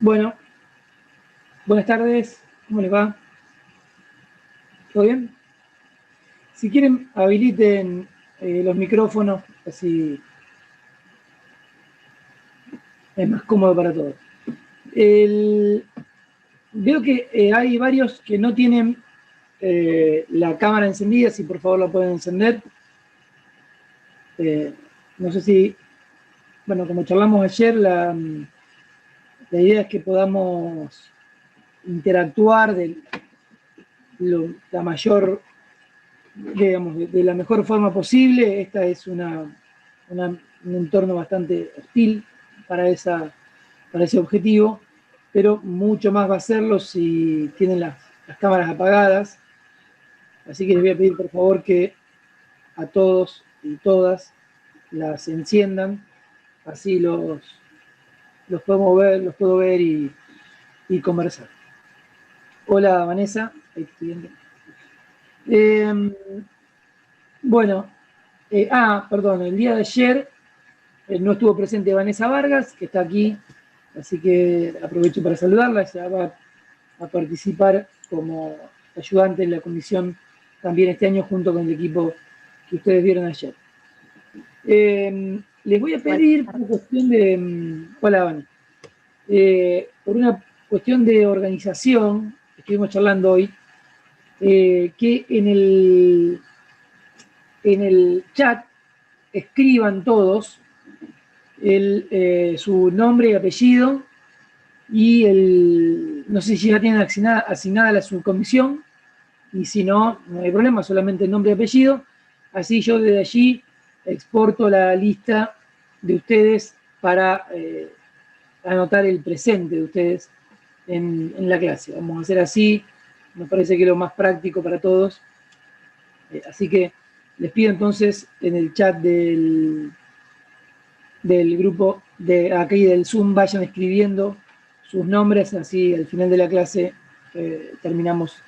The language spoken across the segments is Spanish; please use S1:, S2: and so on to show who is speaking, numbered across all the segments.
S1: Bueno, buenas tardes, ¿cómo les va? ¿Todo bien? Si quieren, habiliten los micrófonos, así es más cómodo para todos. Veo que hay varios que no tienen la cámara encendida, si por favor la pueden encender. No sé si, bueno, como charlamos ayer, la idea es que podamos interactuar la mayor, digamos, de la mejor forma posible. Esta es un entorno bastante hostil para ese objetivo, pero mucho más va a serlo si tienen las cámaras apagadas. Así que les voy a pedir por favor que a todos y todas las enciendan, así los podemos ver, los puedo ver y conversar. Hola Vanessa, ahí te estoy viendo. Bueno, perdón, el día de ayer no estuvo presente Vanessa Vargas, que está aquí, así que aprovecho para saludarla. Ella va a participar como ayudante en la comisión también este año junto con el equipo que ustedes vieron ayer. Les voy a pedir por cuestión de... Hola, Vane. Por una cuestión de organización, estuvimos charlando hoy, que en el chat escriban todos su nombre y apellido y no sé si ya tienen asignada la subcomisión, y si no, no hay problema, solamente el nombre y apellido. Así yo desde allí exporto la lista de ustedes para anotar el presente de ustedes en la clase. Vamos a hacer así, me parece que es lo más práctico para todos. Así que les pido entonces en el chat del grupo de aquí del Zoom vayan escribiendo sus nombres, así al final de la clase terminamos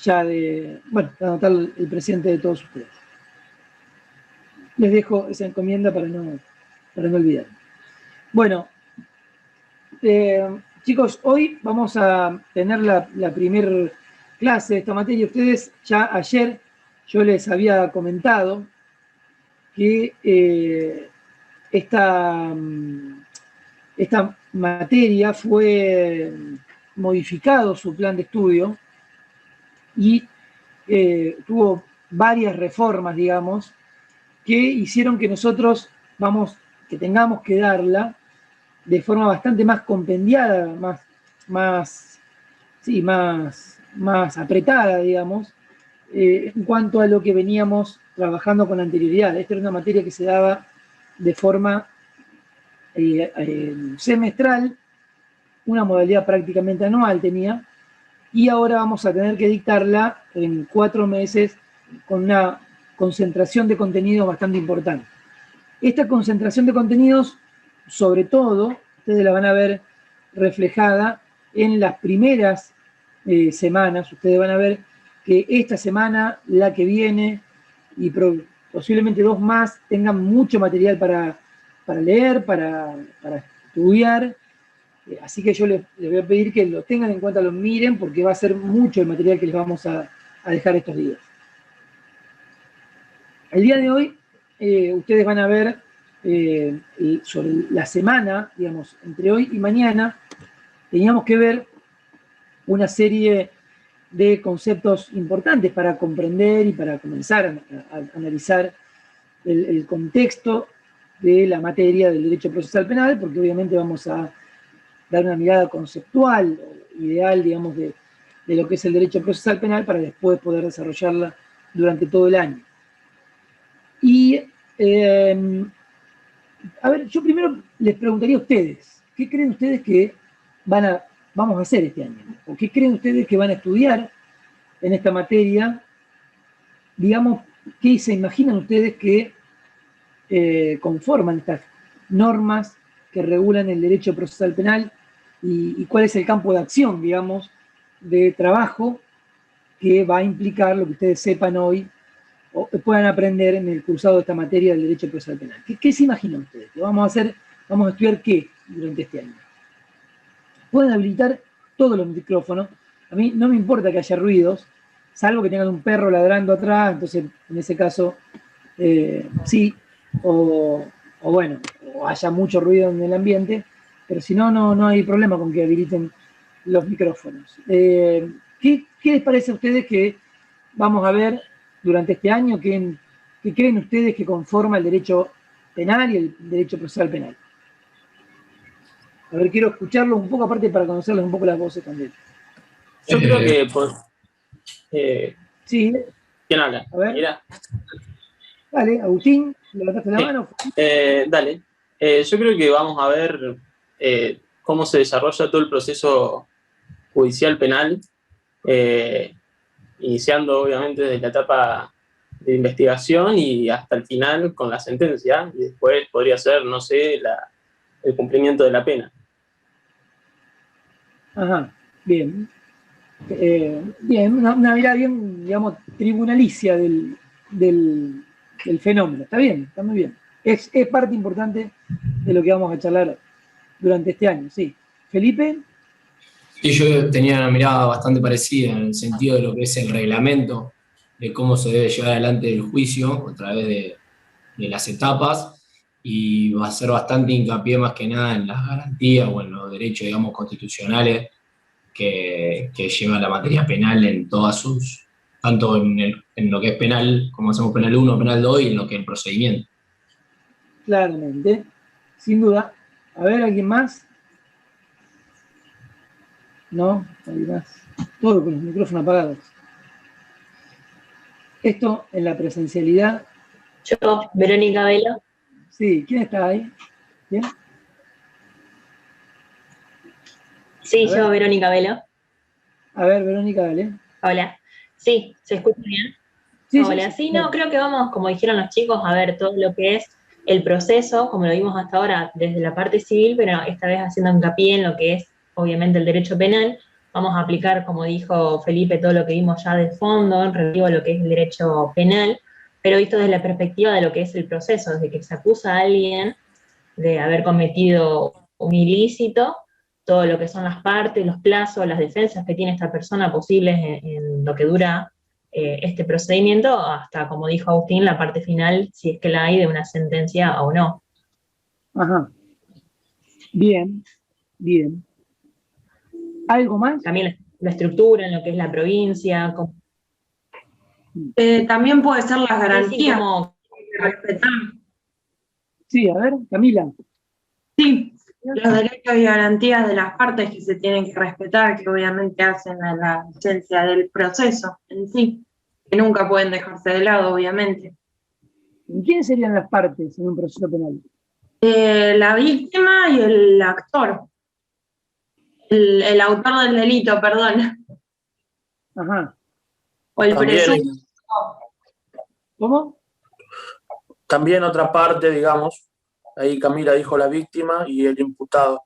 S1: ya de anotar el presente de todos ustedes. Les dejo esa encomienda para no olvidar. Bueno, chicos, hoy vamos a tener la primera clase de esta materia. Ustedes ya ayer yo les había comentado que esta materia fue modificado su plan de estudio y tuvo varias reformas, digamos, que hicieron que nosotros que tengamos que darla de forma bastante más compendiada, más apretada, digamos, en cuanto a lo que veníamos trabajando con anterioridad. Esta era una materia que se daba de forma semestral, una modalidad prácticamente anual tenía, y ahora vamos a tener que dictarla en 4 meses con una concentración de contenidos bastante importante. Esta concentración de contenidos, sobre todo, ustedes la van a ver reflejada en las primeras semanas. Ustedes van a ver que esta semana, la que viene, y posiblemente 2 más, tengan mucho material para leer, para estudiar. Así que yo les voy a pedir que lo tengan en cuenta, lo miren, porque va a ser mucho el material que les vamos a dejar estos días. El día de hoy, ustedes van a ver sobre la semana, digamos, entre hoy y mañana, teníamos que ver una serie de conceptos importantes para comprender y para comenzar a analizar el contexto de la materia del derecho procesal penal, porque obviamente vamos a dar una mirada conceptual o ideal, digamos, de lo que es el derecho procesal penal para después poder desarrollarla durante todo el año. Y, a ver, yo primero les preguntaría a ustedes, ¿qué creen ustedes que vamos a hacer este año? ¿O qué creen ustedes que van a estudiar en esta materia? Digamos, ¿qué se imaginan ustedes que conforman estas normas que regulan el derecho procesal penal y cuál es el campo de acción, digamos, de trabajo que va a implicar lo que ustedes sepan hoy o puedan aprender en el cursado de esta materia del derecho procesal penal? ¿Qué se imaginan ustedes? ¿Vamos a estudiar qué durante este año? pueden habilitar todos los micrófonos. A mí no me importa que haya ruidos, salvo que tengan un perro ladrando atrás, entonces en ese caso sí, o bueno, o haya mucho ruido en el ambiente, pero si no, no hay problema con que habiliten los micrófonos. ¿Qué les parece a ustedes que vamos a ver durante este año? ¿Qué creen ustedes que conforma el derecho penal y el derecho procesal penal? A ver, quiero escucharlos un poco, aparte para conocerles un poco las voces también.
S2: Yo creo que...
S1: sí.
S2: ¿Quién habla?
S1: A ver.
S2: Mira.
S1: Dale, Agustín, levantaste la mano.
S2: Dale. Yo creo que vamos a ver cómo se desarrolla todo el proceso judicial penal, iniciando obviamente desde la etapa de investigación y hasta el final con la sentencia, y después podría ser, no sé, el cumplimiento de la pena.
S1: Ajá, bien. Bien, una mirada bien, digamos, tribunalicia del fenómeno. Está bien, está muy bien. Es parte importante de lo que vamos a charlar durante este año, sí. ¿Felipe?
S3: Sí, yo tenía una mirada bastante parecida en el sentido de lo que es el reglamento, de cómo se debe llevar adelante el juicio a través de las etapas, y va a ser bastante hincapié más que nada en las garantías o en los derechos, digamos, constitucionales que lleva la materia penal en todas sus, tanto en lo que es penal, como hacemos penal 1, penal 2, y en lo que es el procedimiento.
S1: Claramente, sin duda. A ver, ¿alguien más? No, alguien más. Todo con los micrófonos apagados. Esto en la presencialidad.
S4: Yo, Verónica Velo.
S1: Sí, ¿quién está ahí? ¿Quién?
S4: Sí, yo, Verónica Velo.
S1: A ver, Verónica, dale.
S4: Hola. Sí, ¿se escucha bien?
S1: Sí,
S4: hola, sí, no, creo que vamos, como dijeron los chicos, a ver todo lo que es el proceso, como lo vimos hasta ahora, desde la parte civil, pero esta vez haciendo hincapié en lo que es, obviamente, el derecho penal. Vamos a aplicar, como dijo Felipe, todo lo que vimos ya de fondo, en relativo a lo que es el derecho penal, pero visto desde la perspectiva de lo que es el proceso, desde que se acusa a alguien de haber cometido un ilícito, todo lo que son las partes, los plazos, las defensas que tiene esta persona posibles en lo que dura este procedimiento, hasta, como dijo Agustín, la parte final, si es que la hay, de una sentencia o no.
S1: Ajá. Bien, bien. ¿Algo más?
S4: También la estructura en lo que es la provincia.
S5: También puede ser las garantías.
S4: Sí, como...
S5: respetar.
S1: Sí, a ver, Camila.
S5: Sí, los derechos y garantías de las partes que se tienen que respetar, que obviamente hacen a la esencia del proceso en sí, que nunca pueden dejarse de lado, obviamente.
S1: ¿Quiénes serían las partes en un proceso penal?
S5: La víctima y el actor. El autor del delito, perdón.
S1: Ajá.
S5: O el presunto.
S1: ¿Cómo?
S6: También otra parte, digamos, ahí Camila dijo la víctima y el imputado.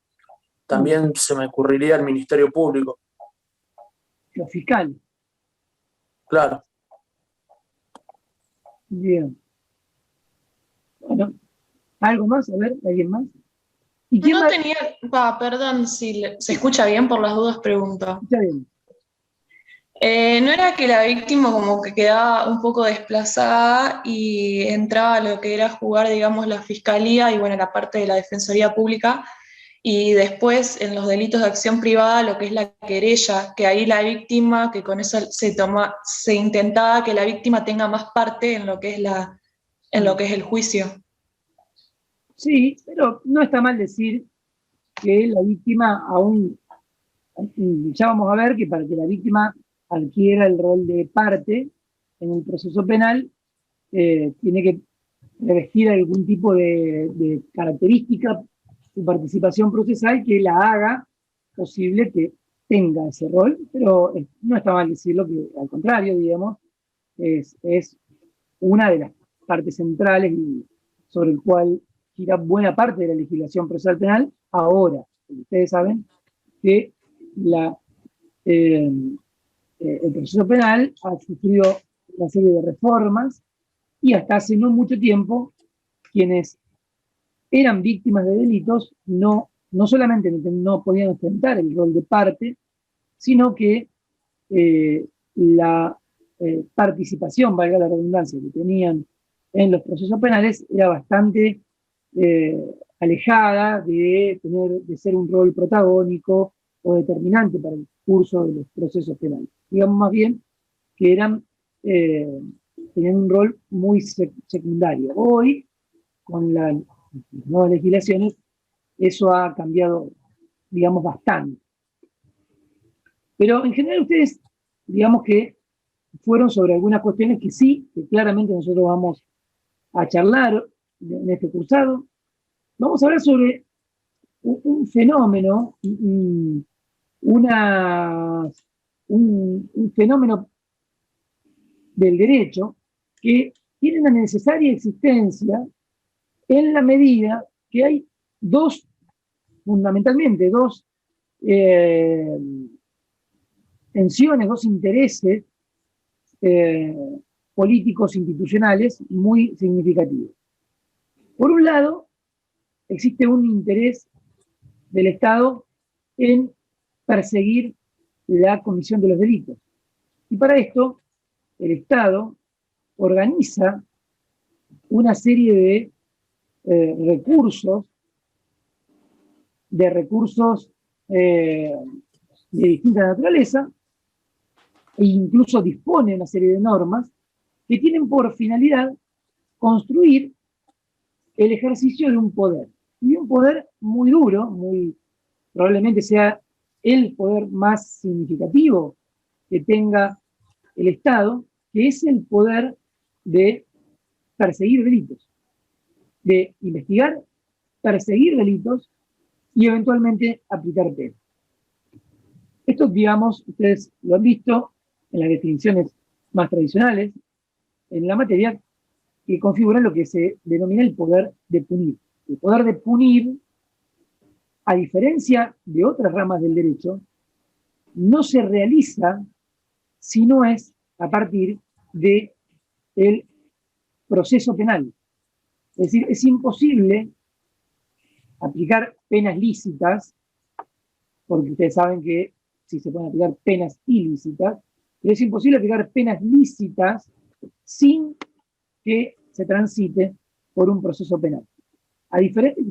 S6: También se me ocurriría el Ministerio Público.
S1: Los fiscales.
S6: Claro.
S1: Bien. Bueno, ¿algo más? A ver, ¿alguien más? ¿Y quién
S7: No
S1: más?
S7: tenía, perdón, si se escucha bien, por las dudas pregunto.
S1: Está bien.
S7: ¿No era que la víctima como que quedaba un poco desplazada y entraba a lo que era jugar, digamos, la fiscalía y bueno, la parte de la defensoría pública, y después en los delitos de acción privada lo que es la querella, que ahí la víctima, que con eso se intentaba que la víctima tenga más parte en lo que es el juicio?
S1: Sí, pero no está mal decir que la víctima aún, ya vamos a ver que para que la víctima adquiera el rol de parte en el proceso penal, tiene que revestir algún tipo de característica, su participación procesal, que la haga posible que tenga ese rol, pero no está mal decirlo, que al contrario, digamos, es una de las partes centrales y sobre el cual gira buena parte de la legislación procesal penal. Ahora, ustedes saben que el proceso penal ha sufrido una serie de reformas y hasta hace no mucho tiempo quienes eran víctimas de delitos no no solamente no podían ostentar el rol de parte, sino que la participación, valga la redundancia, que tenían en los procesos penales era bastante alejada de ser un rol protagónico o determinante para el curso de los procesos penales. Digamos más bien que tenían un rol muy secundario. Hoy, con las nuevas legislaciones, eso ha cambiado, digamos, bastante. Pero en general ustedes, digamos que fueron sobre algunas cuestiones que sí, que claramente nosotros vamos a charlar en este cursado. Vamos a hablar sobre un fenómeno, un fenómeno del derecho que tiene una necesaria existencia en la medida que hay fundamentalmente dos tensiones, dos intereses políticos institucionales muy significativos. Por un lado, existe un interés del Estado en perseguir la comisión de los delitos. Y para esto, el Estado organiza una serie de recursos de distinta naturaleza, e incluso dispone una serie de normas que tienen por finalidad construir el ejercicio de un poder. Y un poder muy duro, probablemente sea el poder más significativo que tenga el Estado, que es el poder de perseguir delitos, de investigar, perseguir delitos y eventualmente aplicar penas. Esto, digamos, ustedes lo han visto en las definiciones más tradicionales en la materia, que configuran lo que se denomina el poder de punir. El poder de punir, a diferencia de otras ramas del derecho, no se realiza si no es a partir del proceso penal. Es decir, es imposible aplicar penas lícitas, porque ustedes saben que sí se pueden aplicar penas ilícitas, pero es imposible aplicar penas lícitas sin que se transite por un proceso penal.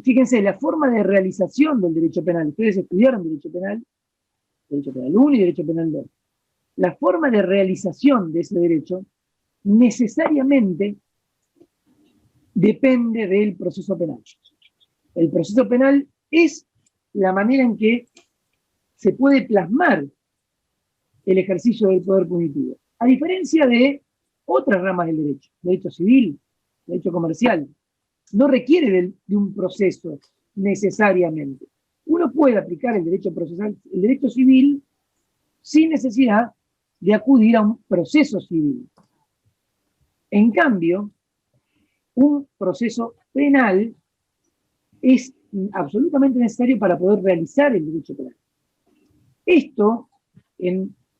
S1: Fíjense, la forma de realización del derecho penal, ustedes estudiaron Derecho Penal 1 y Derecho Penal 2. La forma de realización de ese derecho necesariamente depende del proceso penal. El proceso penal es la manera en que se puede plasmar el ejercicio del poder punitivo. A diferencia de otras ramas del derecho civil, derecho comercial, no requiere de un proceso necesariamente. Uno puede aplicar el derecho procesal, el derecho civil, sin necesidad de acudir a un proceso civil. En cambio, un proceso penal es absolutamente necesario para poder realizar el derecho penal. Esto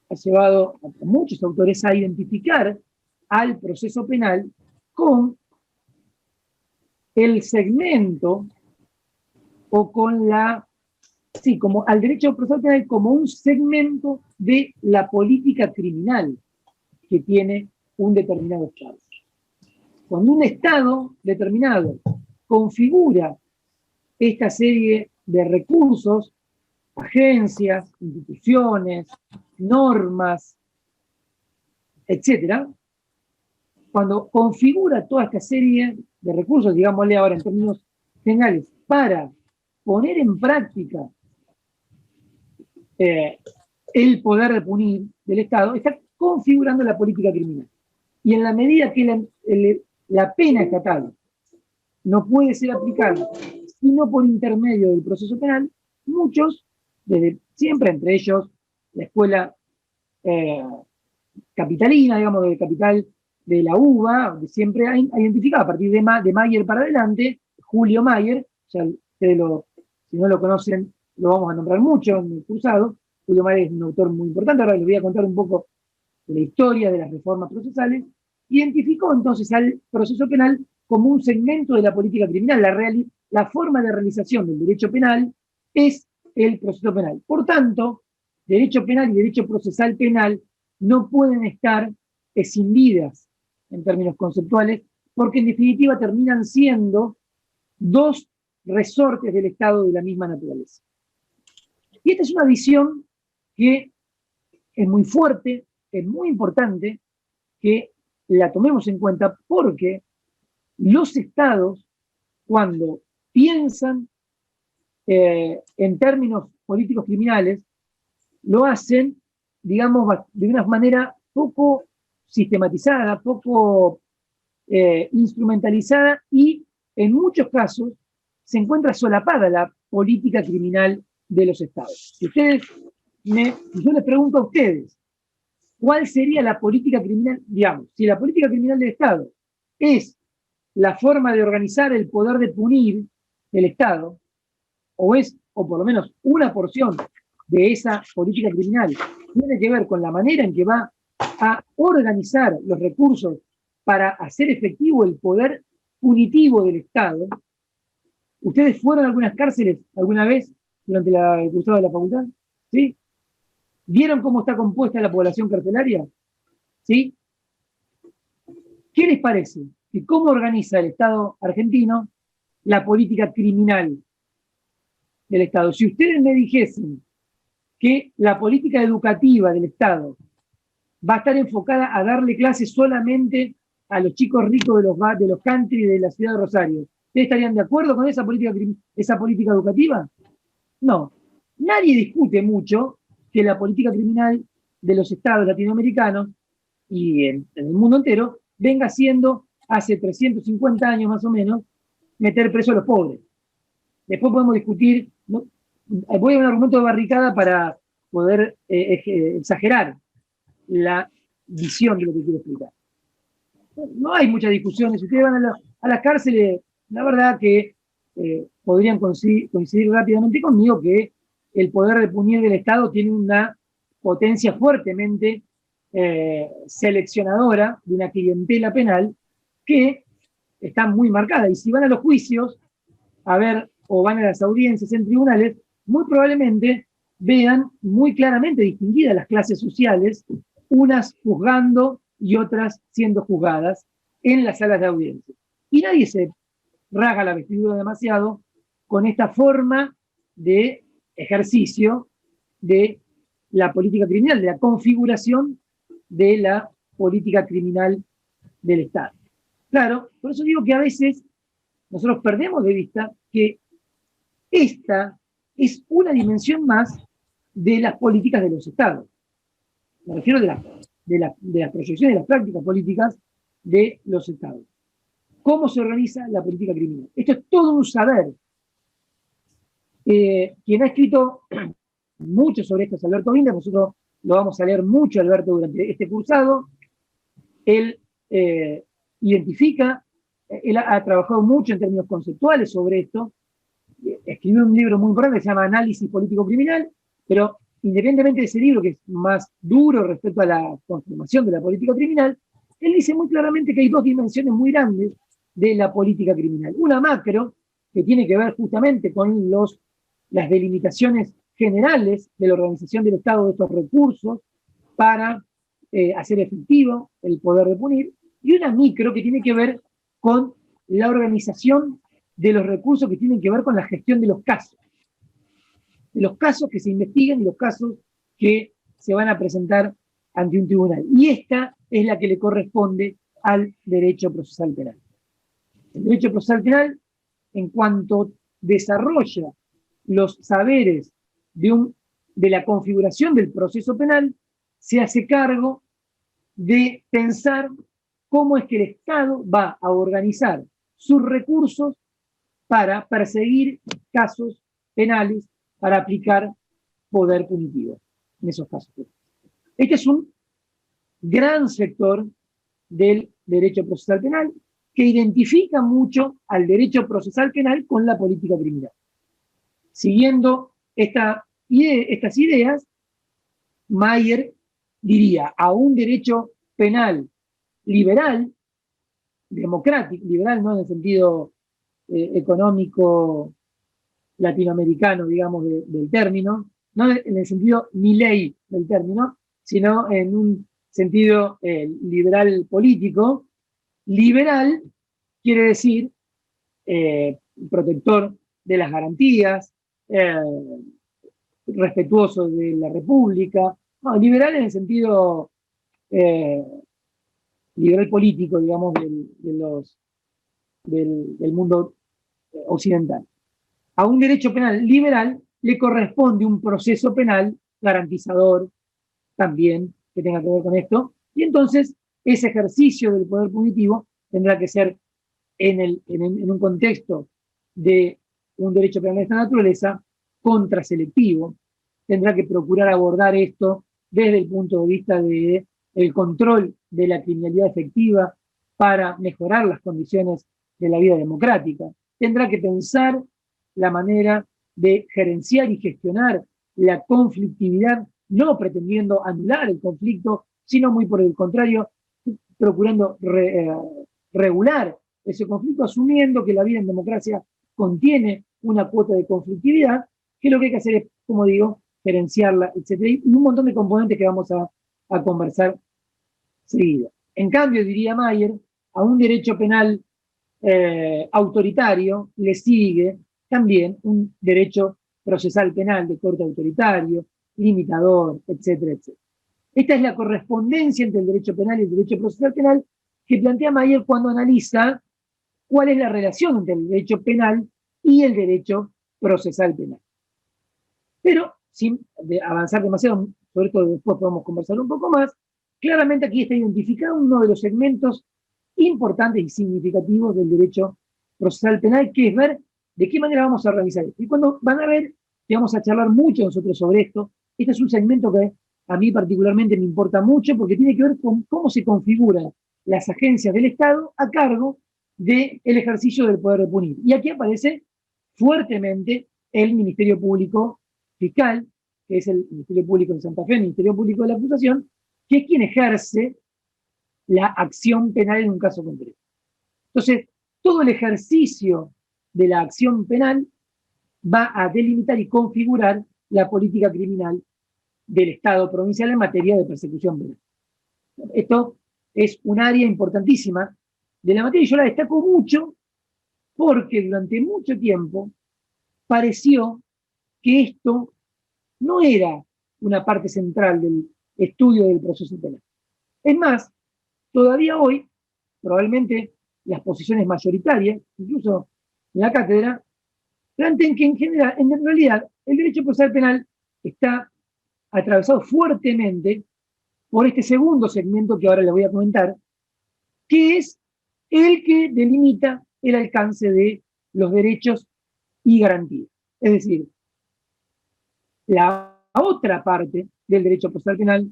S1: ha llevado a muchos autores a identificar al proceso penal con el segmento o como al derecho procesal penal como un segmento de la política criminal que tiene un determinado Estado. Cuando un Estado determinado configura esta serie de recursos, agencias, instituciones, normas, etc., cuando configura toda esta serie de recursos, digámosle ahora en términos generales, para poner en práctica el poder de punir del Estado, está configurando la política criminal. Y en la medida que la pena estatal no puede ser aplicada sino por intermedio del proceso penal, muchos, desde siempre, entre ellos la escuela capitalina, digamos, de capital de la UBA, siempre ha identificado a partir de Mayer para adelante, Julio Mayer, ya ustedes si no lo conocen, lo vamos a nombrar mucho en el cursado. Julio Mayer es un autor muy importante. Ahora les voy a contar un poco de la historia de las reformas procesales. Identificó entonces al proceso penal como un segmento de la política criminal. La forma de realización del derecho penal es el proceso penal. Por tanto, derecho penal y derecho procesal penal no pueden estar escindidas en términos conceptuales, porque en definitiva terminan siendo dos resortes del Estado de la misma naturaleza. Y esta es una visión que es muy fuerte, es muy importante que la tomemos en cuenta, porque los Estados, cuando piensan en términos políticos criminales, lo hacen, digamos, de una manera poco sistematizada, poco instrumentalizada, y en muchos casos se encuentra solapada la política criminal de los Estados. Si yo les pregunto a ustedes, ¿cuál sería la política criminal? Digamos, si la política criminal del Estado es la forma de organizar el poder de punir del Estado, o por lo menos una porción de esa política criminal tiene que ver con la manera en que va a organizar los recursos para hacer efectivo el poder punitivo del Estado. ¿Ustedes fueron a algunas cárceles alguna vez durante el cursado de la facultad? ¿Sí? ¿Vieron cómo está compuesta la población carcelaria? ¿Sí? ¿Qué les parece? ¿Y cómo organiza el Estado argentino la política criminal del Estado? Si ustedes me dijesen que la política educativa del Estado va a estar enfocada a darle clases solamente a los chicos ricos de los country de la ciudad de Rosario, ¿ustedes estarían de acuerdo con esa política educativa? No. Nadie discute mucho que la política criminal de los estados latinoamericanos y en el mundo entero venga siendo, hace 350 años más o menos, meter preso a los pobres. Después podemos discutir, ¿no? Voy a un argumento de barricada para poder exagerar la visión de lo que quiero explicar. No hay muchas discusiones. Si ustedes van a las cárceles, la verdad que podrían coincidir rápidamente conmigo que el poder de punir del Estado tiene una potencia fuertemente seleccionadora de una clientela penal que está muy marcada. Y si van a los juicios, o van a las audiencias en tribunales, muy probablemente vean muy claramente distinguidas las clases sociales, unas juzgando y otras siendo juzgadas en las salas de audiencia. Y nadie se rasga la vestidura demasiado con esta forma de ejercicio de la política criminal, de la configuración de la política criminal del Estado. Claro, por eso digo que a veces nosotros perdemos de vista que esta es una dimensión más de las políticas de los Estados. Me refiero de las proyecciones, de las prácticas políticas de los Estados. ¿Cómo se organiza la política criminal? Esto es todo un saber. Quien ha escrito mucho sobre esto es Alberto Binder. Nosotros lo vamos a leer mucho, Alberto, durante este cursado. Él identifica, él ha trabajado mucho en términos conceptuales sobre esto. Escribió un libro muy importante que se llama Análisis Político-Criminal, pero independientemente de ese libro, que es más duro respecto a la conformación de la política criminal, él dice muy claramente que hay dos dimensiones muy grandes de la política criminal. Una macro, que tiene que ver justamente con las delimitaciones generales de la organización del Estado de estos recursos para hacer efectivo el poder de punir, y una micro que tiene que ver con la organización de los recursos que tienen que ver con la gestión de los casos que se investiguen y los casos que se van a presentar ante un tribunal. Y esta es la que le corresponde al derecho procesal penal. El derecho procesal penal, en cuanto desarrolla los saberes de la configuración del proceso penal, se hace cargo de pensar cómo es que el Estado va a organizar sus recursos para perseguir casos penales, para aplicar poder punitivo en esos casos. Este es un gran sector del derecho procesal penal que identifica mucho al derecho procesal penal con la política criminal. Siguiendo estas ideas, Mayer diría a un derecho penal liberal, democrático, liberal no en el sentido económico latinoamericano, digamos, del término, no en el sentido ni ley del término, sino en un sentido liberal político. Liberal quiere decir protector de las garantías, respetuoso de la República. No, liberal en el sentido liberal político, digamos, del mundo occidental. A un derecho penal liberal le corresponde un proceso penal garantizador también que tenga que ver con esto, y entonces ese ejercicio del poder punitivo tendrá que ser en un contexto de un derecho penal de esta naturaleza contraselectivo. Tendrá que procurar abordar esto desde el punto de vista del control de la criminalidad efectiva para mejorar las condiciones de la vida democrática. Tendrá que pensar la manera de gerenciar y gestionar la conflictividad, no pretendiendo anular el conflicto, sino muy por el contrario, procurando regular ese conflicto, asumiendo que la vida en democracia contiene una cuota de conflictividad, que lo que hay que hacer es, como digo, gerenciarla, etc. Y un montón de componentes que vamos a conversar seguido. En cambio, diría Mayer, a un derecho penal autoritario le sigue también un derecho procesal penal de corte autoritario, limitador, etcétera, etcétera. Esta es la correspondencia entre el derecho penal y el derecho procesal penal que plantea Mayer cuando analiza cuál es la relación entre el derecho penal y el derecho procesal penal. Pero, sin avanzar demasiado, sobre todo después podemos conversar un poco más, claramente aquí está identificado uno de los segmentos importantes y significativos del derecho procesal penal, que es ver de qué manera vamos a realizar esto. Y cuando van a ver que vamos a charlar mucho nosotros sobre esto, este es un segmento que a mí particularmente me importa mucho porque tiene que ver con cómo se configuran las agencias del Estado a cargo del ejercicio del poder de punir. Y aquí aparece fuertemente el Ministerio Público Fiscal, que es el Ministerio Público de Santa Fe, el Ministerio Público de la Acusación, que es quien ejerce la acción penal en un caso concreto. Entonces, todo el ejercicio de la acción penal va a delimitar y configurar la política criminal del Estado provincial en materia de persecución penal. Esto es un área importantísima de la materia y yo la destaco mucho porque durante mucho tiempo pareció que esto no era una parte central del estudio del proceso penal. Es más, todavía hoy, probablemente las posiciones mayoritarias, incluso en la cátedra, plantean que en realidad el derecho procesal penal está atravesado fuertemente por este segundo segmento que ahora les voy a comentar, que es el que delimita el alcance de los derechos y garantías. Es decir, la otra parte del derecho procesal penal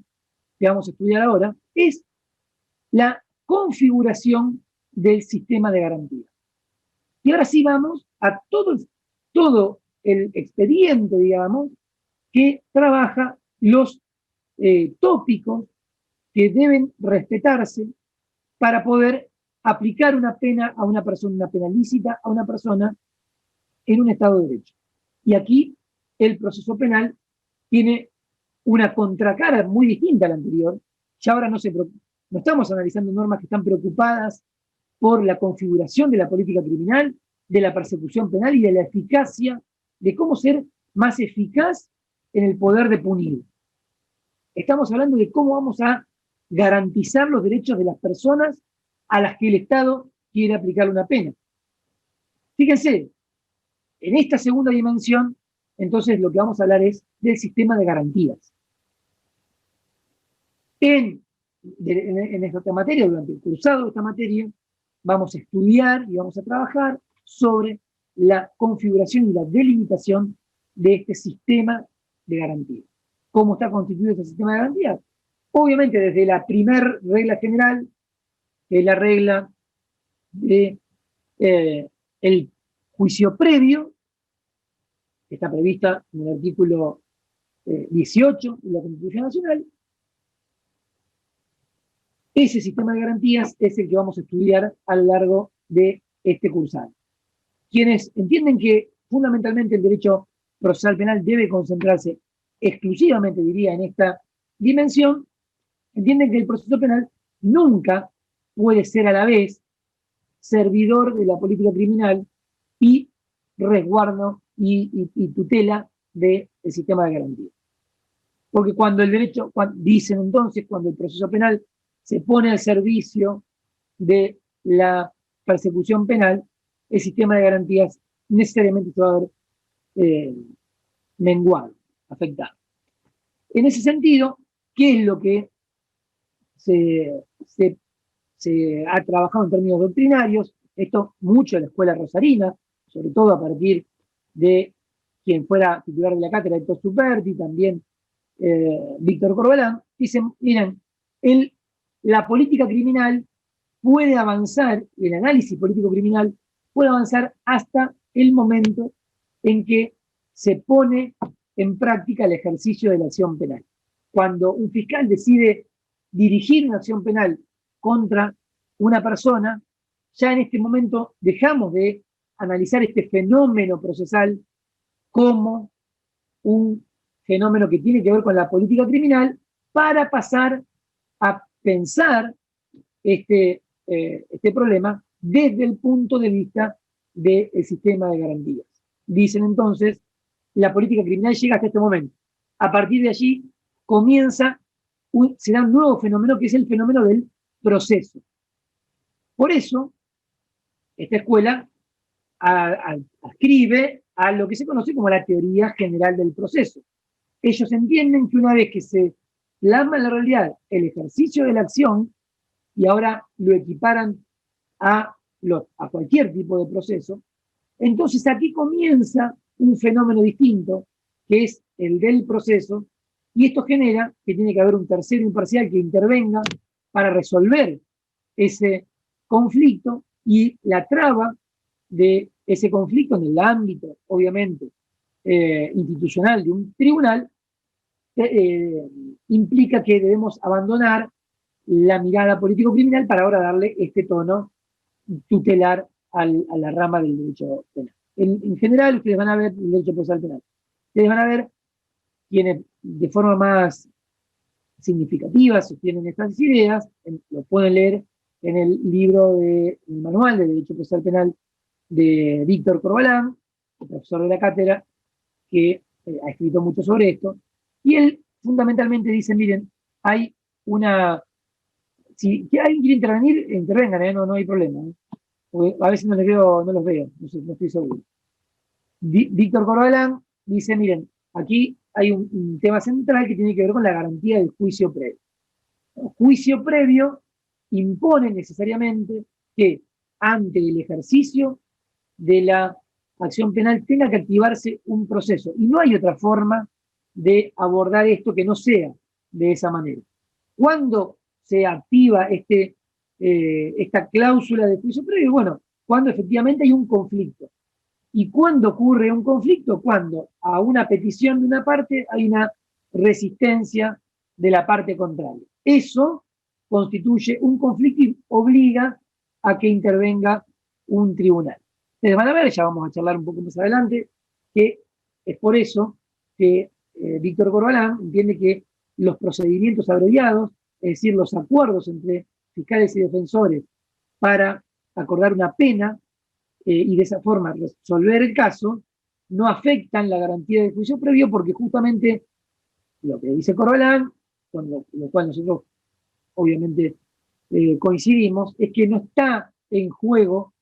S1: que vamos a estudiar ahora es la configuración del sistema de garantía. Y ahora sí vamos a todo el expediente, digamos, que trabaja los tópicos que deben respetarse para poder aplicar una pena a una persona, una pena lícita a una persona en un Estado de Derecho. Y aquí el proceso penal tiene una contracara muy distinta a la anterior. Ya ahora no estamos analizando normas que están preocupadas por la configuración de la política criminal, de la persecución penal y de la eficacia, de cómo ser más eficaz en el poder de punir. Estamos hablando de cómo vamos a garantizar los derechos de las personas a las que el Estado quiere aplicar una pena. Fíjense, en esta segunda dimensión, entonces lo que vamos a hablar es del sistema de garantías. En esta materia, durante el cursado de esta materia, vamos a estudiar y vamos a trabajar sobre la configuración y la delimitación de este sistema de garantías. ¿Cómo está constituido este sistema de garantías? Obviamente desde la primera regla general, que es la regla de el juicio previo, que está prevista en el artículo 18 de la Constitución Nacional. Ese sistema de garantías es el que vamos a estudiar a lo largo de este cursado. Quienes entienden que fundamentalmente el derecho procesal penal debe concentrarse exclusivamente, diría, en esta dimensión, entienden que el proceso penal nunca puede ser a la vez servidor de la política criminal y resguardo y tutela del sistema de garantía. Porque cuando el derecho, dicen entonces, cuando el proceso penal se pone al servicio de la persecución penal, el sistema de garantías necesariamente se va a ver menguado, afectado. En ese sentido, ¿qué es lo que se ha trabajado en términos doctrinarios? Esto mucho en la escuela rosarina, sobre todo a partir de quien fuera titular de la cátedra, Héctor Superti, también Víctor Corbalán. Dicen, miren, la política criminal puede avanzar, el análisis político criminal puede avanzar hasta el momento en que se pone en práctica el ejercicio de la acción penal. Cuando un fiscal decide dirigir una acción penal contra una persona, ya en este momento dejamos de analizar este fenómeno procesal como un fenómeno que tiene que ver con la política criminal para pasar a pensar este problema desde el punto de vista del sistema de garantías. Dicen entonces, la política criminal llega hasta este momento. A partir de allí se da un nuevo fenómeno que es el fenómeno del proceso. Por eso, esta escuela adscribe a lo que se conoce como la teoría general del proceso. Ellos entienden que una vez que se plasma en la realidad el ejercicio de la acción, y ahora lo equiparan a cualquier tipo de proceso, entonces aquí comienza un fenómeno distinto, que es el del proceso, y esto genera que tiene que haber un tercero imparcial que intervenga para resolver ese conflicto, y la traba de ese conflicto en el ámbito, obviamente, institucional de un tribunal, implica que debemos abandonar la mirada político-criminal para ahora darle este tono tutelar a la rama del derecho penal. En general, ustedes van a ver el derecho procesal penal. Ustedes van a ver quienes de forma más significativa sostienen estas ideas, lo pueden leer en el libro el manual de Derecho Procesal Penal de Víctor Corbalán, el profesor de la cátedra, que ha escrito mucho sobre esto, y él fundamentalmente dice, miren, hay una... Si alguien quiere intervenir, intervengan, no hay problema. Porque a veces no los veo, no estoy seguro. Víctor Corbalán dice, miren, aquí hay un tema central que tiene que ver con la garantía del juicio previo. El juicio previo impone necesariamente que ante el ejercicio de la acción penal tenga que activarse un proceso. Y no hay otra forma de abordar esto que no sea de esa manera. ¿Cuándo se activa esta cláusula de juicio previo? Bueno, cuando efectivamente hay un conflicto. ¿Y cuándo ocurre un conflicto? Cuando a una petición de una parte hay una resistencia de la parte contraria. Eso constituye un conflicto y obliga a que intervenga un tribunal. Ustedes van a ver, ya vamos a charlar un poco más adelante, que es por eso que Víctor Corbalán entiende que los procedimientos abreviados, es decir, los acuerdos entre fiscales y defensores para acordar una pena y de esa forma resolver el caso, no afectan la garantía de juicio previo, porque justamente lo que dice Corbalán, con lo cual nosotros obviamente coincidimos, es que no está en juego,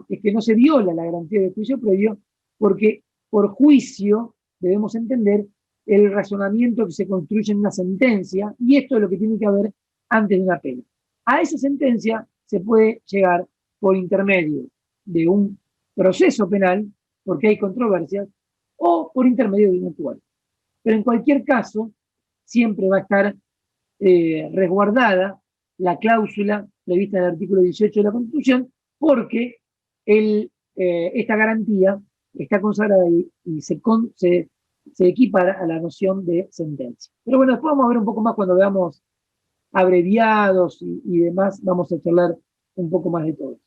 S1: es que no se viola la garantía de juicio previo, porque por juicio debemos entender el razonamiento que se construye en una sentencia, y esto es lo que tiene que haber antes de una pena. A esa sentencia se puede llegar por intermedio de un proceso penal, porque hay controversias, o por intermedio de un acuerdo. Pero en cualquier caso, siempre va a estar resguardada la cláusula prevista en el artículo 18 de la Constitución, porque esta garantía está consagrada y se equipara a la noción de sentencia. Pero bueno, después vamos a ver un poco más cuando veamos abreviados y demás, vamos a charlar un poco más de todo.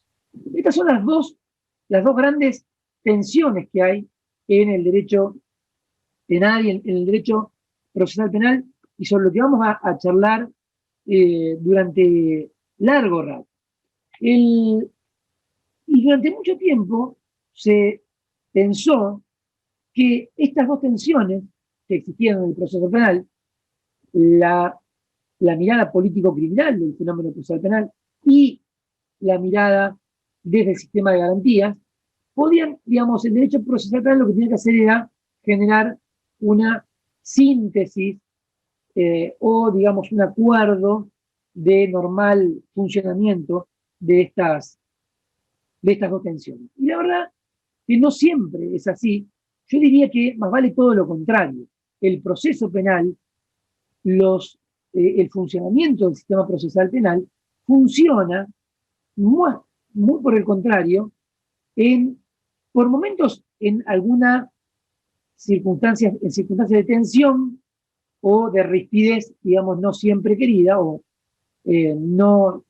S1: Estas son las dos grandes tensiones que hay en el derecho penal y en el derecho procesal penal, y sobre lo que vamos a charlar durante largo rato. Y durante mucho tiempo se pensó que estas dos tensiones que existían en el proceso penal, la mirada político-criminal del fenómeno procesal penal y la mirada desde el sistema de garantías, podían, digamos, el derecho procesal penal lo que tenía que hacer era generar una síntesis o, digamos, un acuerdo de normal funcionamiento de estas dos tensiones. Y la verdad que no siempre es así. Yo diría que más vale todo lo contrario. El proceso penal, el funcionamiento del sistema procesal penal funciona muy, muy por el contrario, por momentos en algunas circunstancias de tensión o de rispidez, digamos, no siempre querida, o no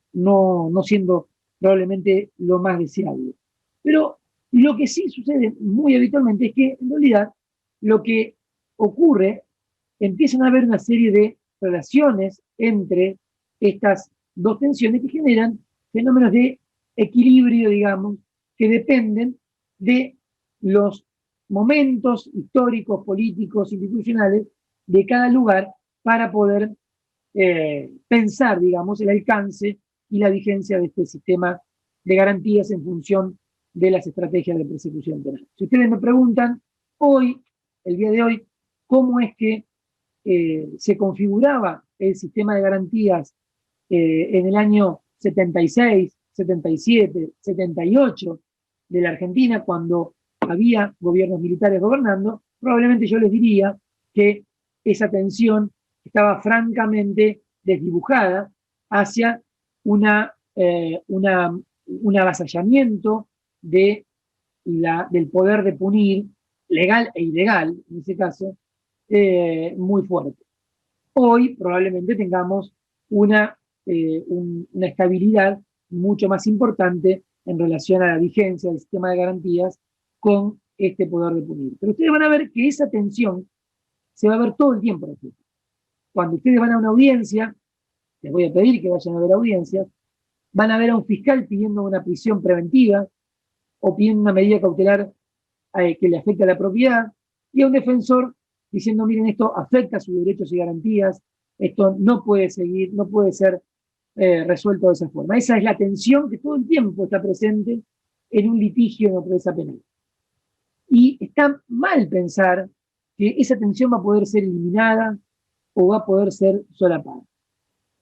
S1: siendo probablemente lo más deseable. Pero lo que sí sucede muy habitualmente es que, en realidad, lo que ocurre, empiezan a haber una serie de relaciones entre estas dos tensiones que generan fenómenos de equilibrio, digamos, que dependen de los momentos históricos, políticos, institucionales de cada lugar para poder pensar, digamos, el alcance y la vigencia de este sistema de garantías en función de las estrategias de persecución penal. Si ustedes me preguntan hoy, el día de hoy, cómo es que se configuraba el sistema de garantías en el año 76, 77, 78 de la Argentina, cuando había gobiernos militares gobernando, probablemente yo les diría que esa tensión estaba francamente desdibujada hacia un avasallamiento del poder de punir, legal e ilegal, en ese caso, muy fuerte. Hoy probablemente tengamos una estabilidad mucho más importante en relación a la vigencia del sistema de garantías con este poder de punir. Pero ustedes van a ver que esa tensión se va a ver todo el tiempo aquí. Cuando ustedes van a una audiencia, les voy a pedir que vayan a ver audiencias, van a ver a un fiscal pidiendo una prisión preventiva o pidiendo una medida cautelar que le afecte a la propiedad, y a un defensor diciendo, miren, esto afecta a sus derechos y garantías, esto no puede seguir, no puede ser resuelto de esa forma. Esa es la tensión que todo el tiempo está presente en un litigio en naturaleza penal. Y está mal pensar que esa tensión va a poder ser eliminada o va a poder ser solapada.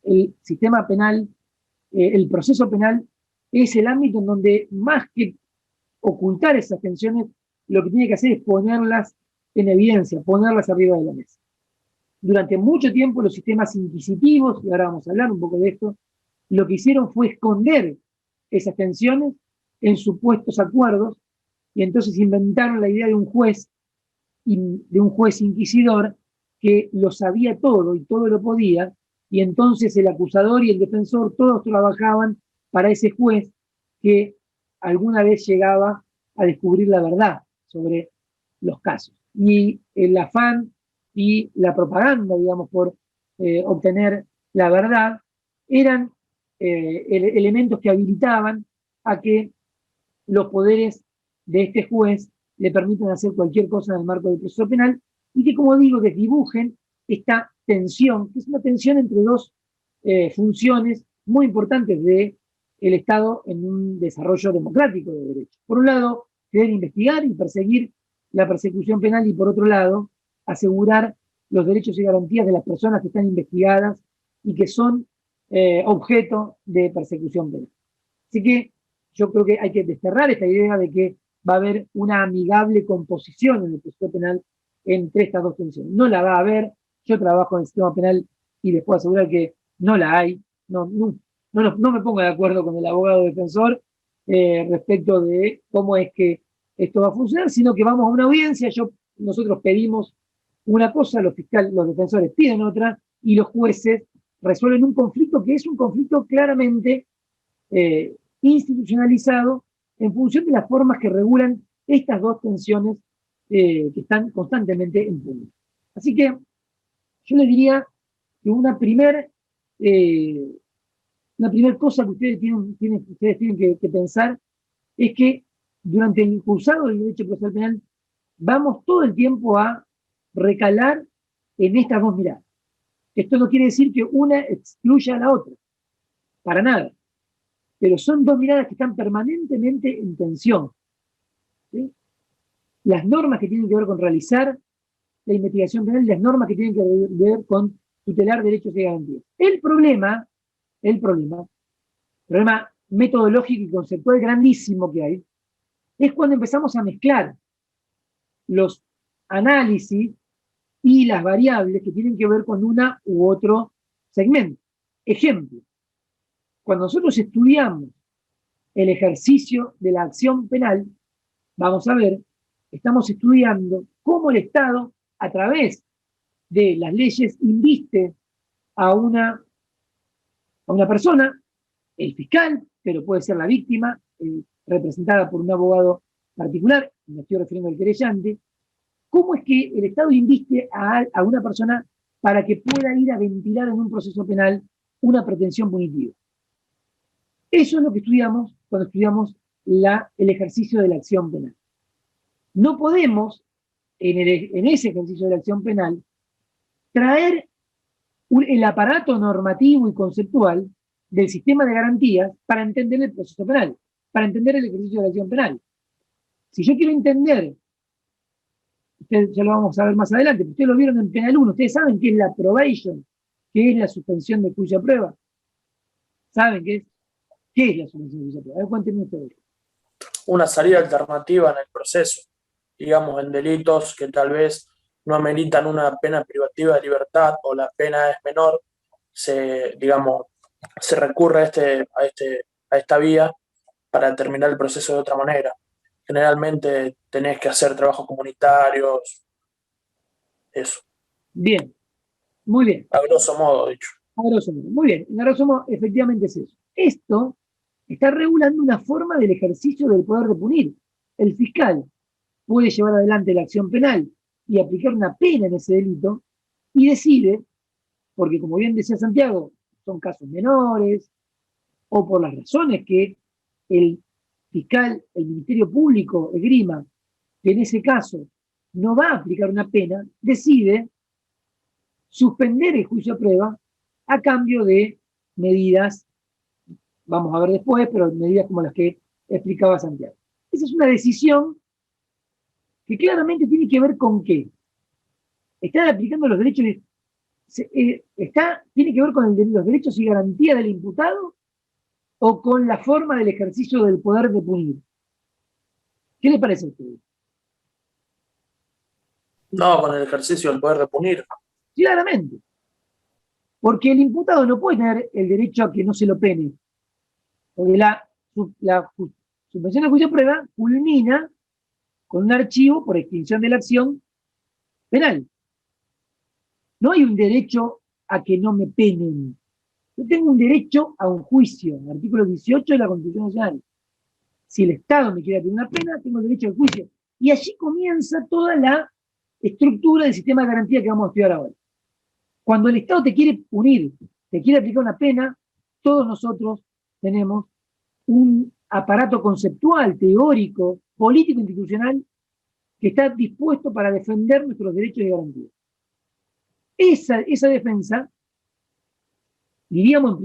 S1: El sistema penal, el proceso penal, es el ámbito en donde, más que ocultar esas tensiones, lo que tiene que hacer es ponerlas en evidencia, ponerlas arriba de la mesa. Durante mucho tiempo los sistemas inquisitivos, y ahora vamos a hablar un poco de esto, lo que hicieron fue esconder esas tensiones en supuestos acuerdos, y entonces inventaron la idea de un juez inquisidor que lo sabía todo y todo lo podía, y entonces el acusador y el defensor todos trabajaban para ese juez que alguna vez llegaba a descubrir la verdad sobre los casos. Y el afán y la propaganda, digamos, por obtener la verdad, eran elementos que habilitaban a que los poderes de este juez le permitan hacer cualquier cosa en el marco del proceso penal, y que, como digo, desdibujen esta tensión, que es una tensión entre dos funciones muy importantes del Estado en un desarrollo democrático de derechos. Por un lado, querer investigar y perseguir la persecución penal, y por otro lado, asegurar los derechos y garantías de las personas que están investigadas y que son objeto de persecución penal. Así que yo creo que hay que desterrar esta idea de que va a haber una amigable composición en el proceso penal entre estas dos tensiones. No la va a haber. Yo trabajo en el sistema penal y les puedo asegurar que no la hay. No me pongo de acuerdo con el abogado defensor respecto de cómo es que esto va a funcionar, sino que vamos a una audiencia, nosotros pedimos una cosa, los defensores piden otra, y los jueces resuelven un conflicto que es un conflicto claramente institucionalizado en función de las formas que regulan estas dos tensiones que están constantemente en pugna. Así que yo les diría que una primer cosa que ustedes tienen que pensar es que durante el cursado del derecho procesal penal vamos todo el tiempo a recalar en estas dos miradas. Esto no quiere decir que una excluya a la otra, para nada. Pero son dos miradas que están permanentemente en tensión. ¿Sí? Las normas que tienen que ver con realizar la investigación penal y las normas que tienen que ver con tutelar derechos y garantías. El problema metodológico y conceptual grandísimo que hay, es cuando empezamos a mezclar los análisis y las variables que tienen que ver con una u otro segmento. Ejemplo, cuando nosotros estudiamos el ejercicio de la acción penal, vamos a ver, estamos estudiando cómo el Estado, a través de las leyes, inviste a una persona, el fiscal, pero puede ser la víctima, representada por un abogado particular, me estoy refiriendo al querellante, cómo es que el Estado inviste a una persona para que pueda ir a ventilar en un proceso penal una pretensión punitiva. Eso es lo que estudiamos cuando estudiamos el ejercicio de la acción penal. No podemos, en ese ejercicio de la acción penal, traer el aparato normativo y conceptual del sistema de garantías para entender el proceso penal, para entender el ejercicio de la acción penal. Si yo quiero entender, ustedes ya lo vamos a ver más adelante, ustedes lo vieron en Penal 1, ustedes saben qué es la probation, qué es la suspensión de juicio a prueba. ¿Saben qué es? ¿Qué es la suspensión de juicio a prueba? A ver, cuéntenme ustedes.
S6: Una salida alternativa en el proceso, digamos, en delitos que tal vez no ameritan una pena privativa de libertad o la pena es menor, se recurre a esta vía para terminar el proceso de otra manera. Generalmente tenés que hacer trabajos comunitarios, eso.
S1: Bien, muy bien.
S6: A grosso modo, dicho.
S1: A grosso modo, muy bien. A grosso modo, efectivamente es eso. Esto está regulando una forma del ejercicio del poder de punir. El fiscal puede llevar adelante la acción penal y aplicar una pena en ese delito y decide, porque como bien decía Santiago, son casos menores o por las razones que el fiscal, el Ministerio Público esgrima, que en ese caso no va a aplicar una pena, decide suspender el juicio a prueba a cambio de medidas, vamos a ver después, pero medidas como las que explicaba Santiago. Esa es una decisión que claramente tiene que ver con qué. Están aplicando los derechos, tiene que ver con los derechos y garantías del imputado o con la forma del ejercicio del poder de punir. ¿Qué le parece a ustedes?
S6: No, con el ejercicio del poder de punir.
S1: Claramente. Porque el imputado no puede tener el derecho a que no se lo pene. Porque la suspensión de juicio a prueba culmina con un archivo por extinción de la acción penal. No hay un derecho a que no me penen. Yo tengo un derecho a un juicio, el artículo 18 de la Constitución Nacional. Si el Estado me quiere aplicar una pena, tengo el derecho al juicio. Y allí comienza toda la estructura del sistema de garantía que vamos a estudiar ahora. Cuando el Estado te quiere punir, te quiere aplicar una pena, todos nosotros tenemos un aparato conceptual, teórico, político, institucional, que está dispuesto para defender nuestros derechos y garantías. Esa defensa, diríamos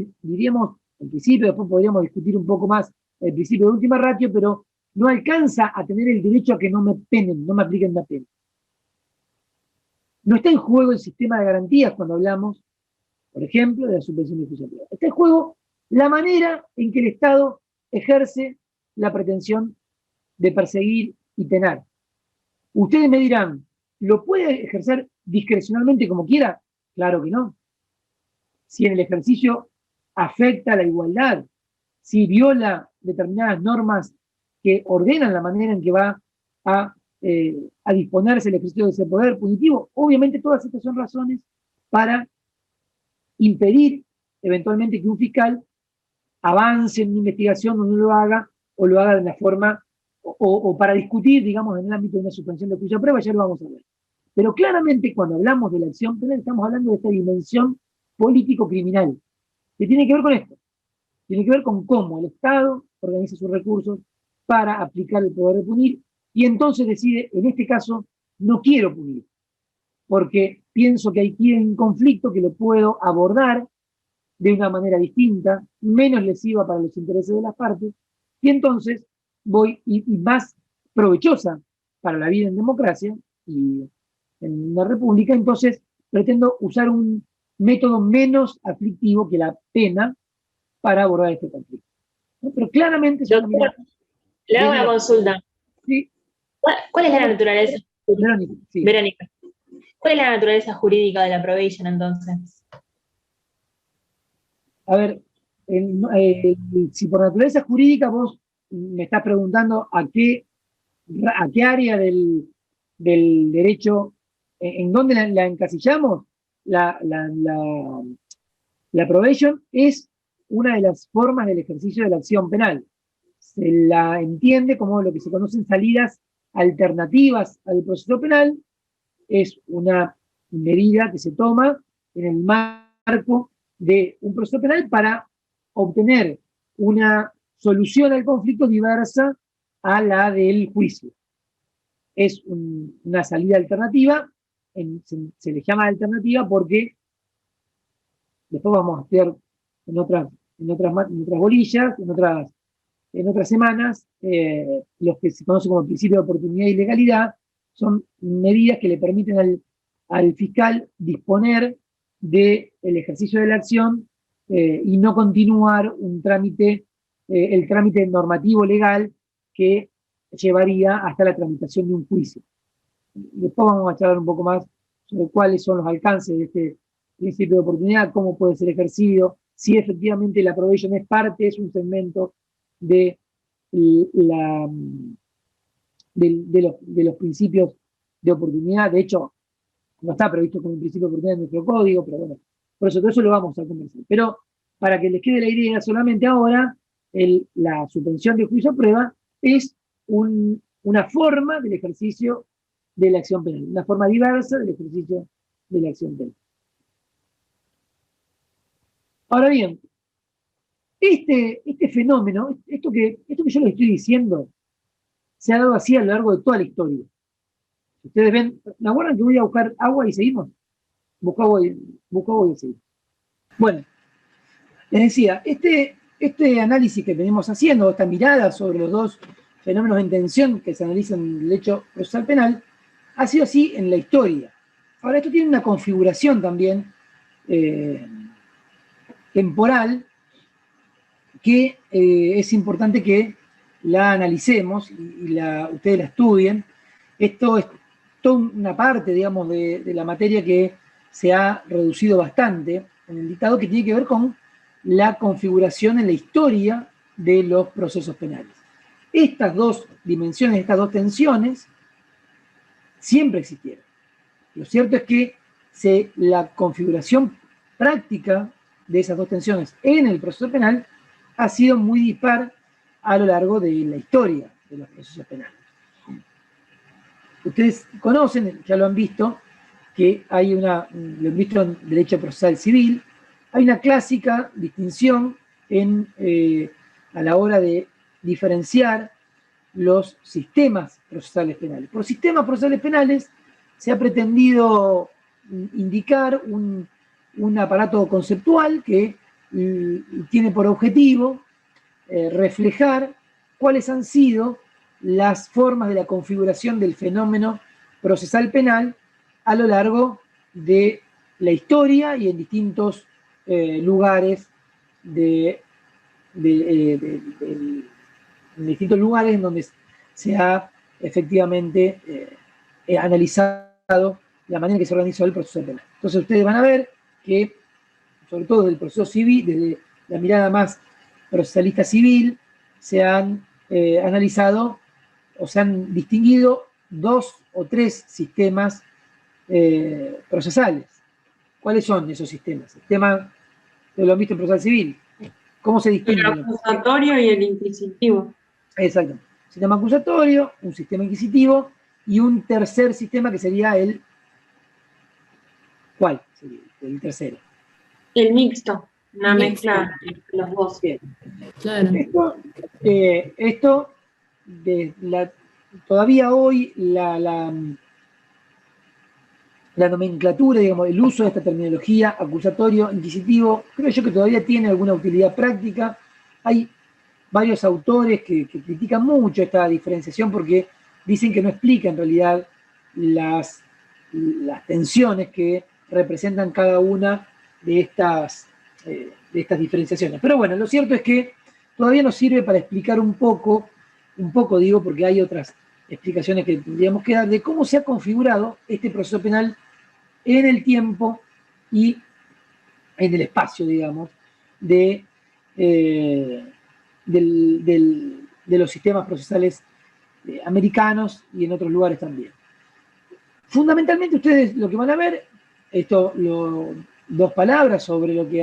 S1: en principio, después podríamos discutir un poco más el principio de última ratio, pero no alcanza a tener el derecho a que no me penen, no me apliquen la pena. No está en juego el sistema de garantías cuando hablamos, por ejemplo, de la suspensión de juicio a prueba. Está en juego la manera en que el Estado ejerce la pretensión de perseguir y penar. Ustedes me dirán, ¿lo puede ejercer discrecionalmente como quiera? Claro que no. Si en el ejercicio afecta a la igualdad, si viola determinadas normas que ordenan la manera en que va a disponerse el ejercicio de ese poder punitivo, obviamente todas estas son razones para impedir eventualmente que un fiscal avance en una investigación donde lo haga o lo haga de la forma o para discutir, digamos, en el ámbito de una suspensión de juicio a prueba, ya lo vamos a ver. Pero claramente cuando hablamos de la acción penal estamos hablando de esta dimensión político-criminal, que tiene que ver con esto, tiene que ver con cómo el Estado organiza sus recursos para aplicar el poder de punir, y entonces decide, en este caso, no quiero punir, porque pienso que hay un conflicto que lo puedo abordar de una manera distinta, menos lesiva para los intereses de las partes, y entonces voy, y más provechosa para la vida en democracia y en una república, entonces pretendo usar un método menos aflictivo que la pena para abordar este conflicto, ¿no? Pero claramente es una mirada.
S4: Le hago una consulta.
S1: Sí.
S4: ¿Cuál es la naturaleza?
S1: Verónica, sí.
S4: Verónica. ¿Cuál es la naturaleza jurídica de la probation entonces?
S1: A ver, si por naturaleza jurídica vos me estás preguntando a qué área del derecho, en dónde la encasillamos, la probation es una de las formas del ejercicio de la acción penal. Se la entiende como lo que se conocen salidas alternativas al proceso penal, es una medida que se toma en el marco de un proceso penal para obtener una solución al conflicto diversa a la del juicio. Es una salida alternativa, se le llama alternativa porque después vamos a estudiar en otras bolillas, en otras semanas, los que se conocen como principio de oportunidad y legalidad, son medidas que le permiten al fiscal disponer del ejercicio de la acción y no continuar un trámite, el trámite normativo legal que llevaría hasta la tramitación de un juicio. Después vamos a charlar un poco más sobre cuáles son los alcances de este principio de oportunidad, cómo puede ser ejercido, si efectivamente la probation es parte, es un segmento de los principios de oportunidad. De hecho, no está previsto como un principio de oportunidad en nuestro código, pero bueno, por eso todo eso lo vamos a conversar. Pero para que les quede la idea, solamente ahora la suspensión de juicio a prueba es una forma del ejercicio de la acción penal, una forma diversa del ejercicio de la acción penal. Ahora bien, este fenómeno, esto que yo les estoy diciendo, se ha dado así a lo largo de toda la historia. Ustedes ven, ¿me acuerdan que voy a buscar agua y seguimos? Busco agua y seguimos. Bueno, les decía, este análisis que venimos haciendo, esta mirada sobre los dos fenómenos en tensión que se analizan en el derecho procesal penal, ha sido así en la historia. Ahora, esto tiene una configuración también temporal que es importante que la analicemos y ustedes la estudien. Esto es toda una parte, digamos, de la materia que se ha reducido bastante en el dictado, que tiene que ver con la configuración en la historia de los procesos penales. Estas dos dimensiones, estas dos tensiones, siempre existieron. Lo cierto es que la configuración práctica de esas dos tensiones en el proceso penal ha sido muy dispar a lo largo de la historia de los procesos penales. Ustedes conocen, ya lo han visto, que hay lo han visto en derecho procesal civil, hay una clásica distinción a la hora de diferenciar los sistemas procesales penales. Por sistemas procesales penales se ha pretendido indicar un aparato conceptual que tiene por objetivo reflejar cuáles han sido las formas de la configuración del fenómeno procesal penal a lo largo de la historia y en distintos lugares en distintos lugares en donde se ha efectivamente analizado la manera en que se organizó el proceso penal. Entonces ustedes van a ver que, sobre todo desde el proceso civil, desde la mirada más procesalista civil, se han analizado o se han distinguido 2 o 3 sistemas procesales. ¿Cuáles son esos sistemas? El tema de lo visto en procesal civil. ¿Cómo se distingue?
S5: El acusatorio y el inquisitivo.
S1: Exacto. sistema acusatorio, un sistema inquisitivo y un tercer sistema que sería el... ¿Cuál sería el tercero?
S5: El mixto, una
S4: Mixto.
S5: mezcla entre los dos.
S1: Bien.
S4: Claro.
S1: Esto todavía hoy la nomenclatura, digamos, el uso de esta terminología, acusatorio, inquisitivo, creo yo que todavía tiene alguna utilidad práctica. Hay varios autores que critican mucho esta diferenciación porque dicen que no explica en realidad las tensiones que representan cada una de estas diferenciaciones. Pero bueno, lo cierto es que todavía nos sirve para explicar un poco digo, porque hay otras explicaciones que tendríamos que dar de cómo se ha configurado este proceso penal en el tiempo y en el espacio, digamos, de los sistemas procesales americanos y en otros lugares también. Fundamentalmente ustedes lo que van a ver, dos palabras sobre lo que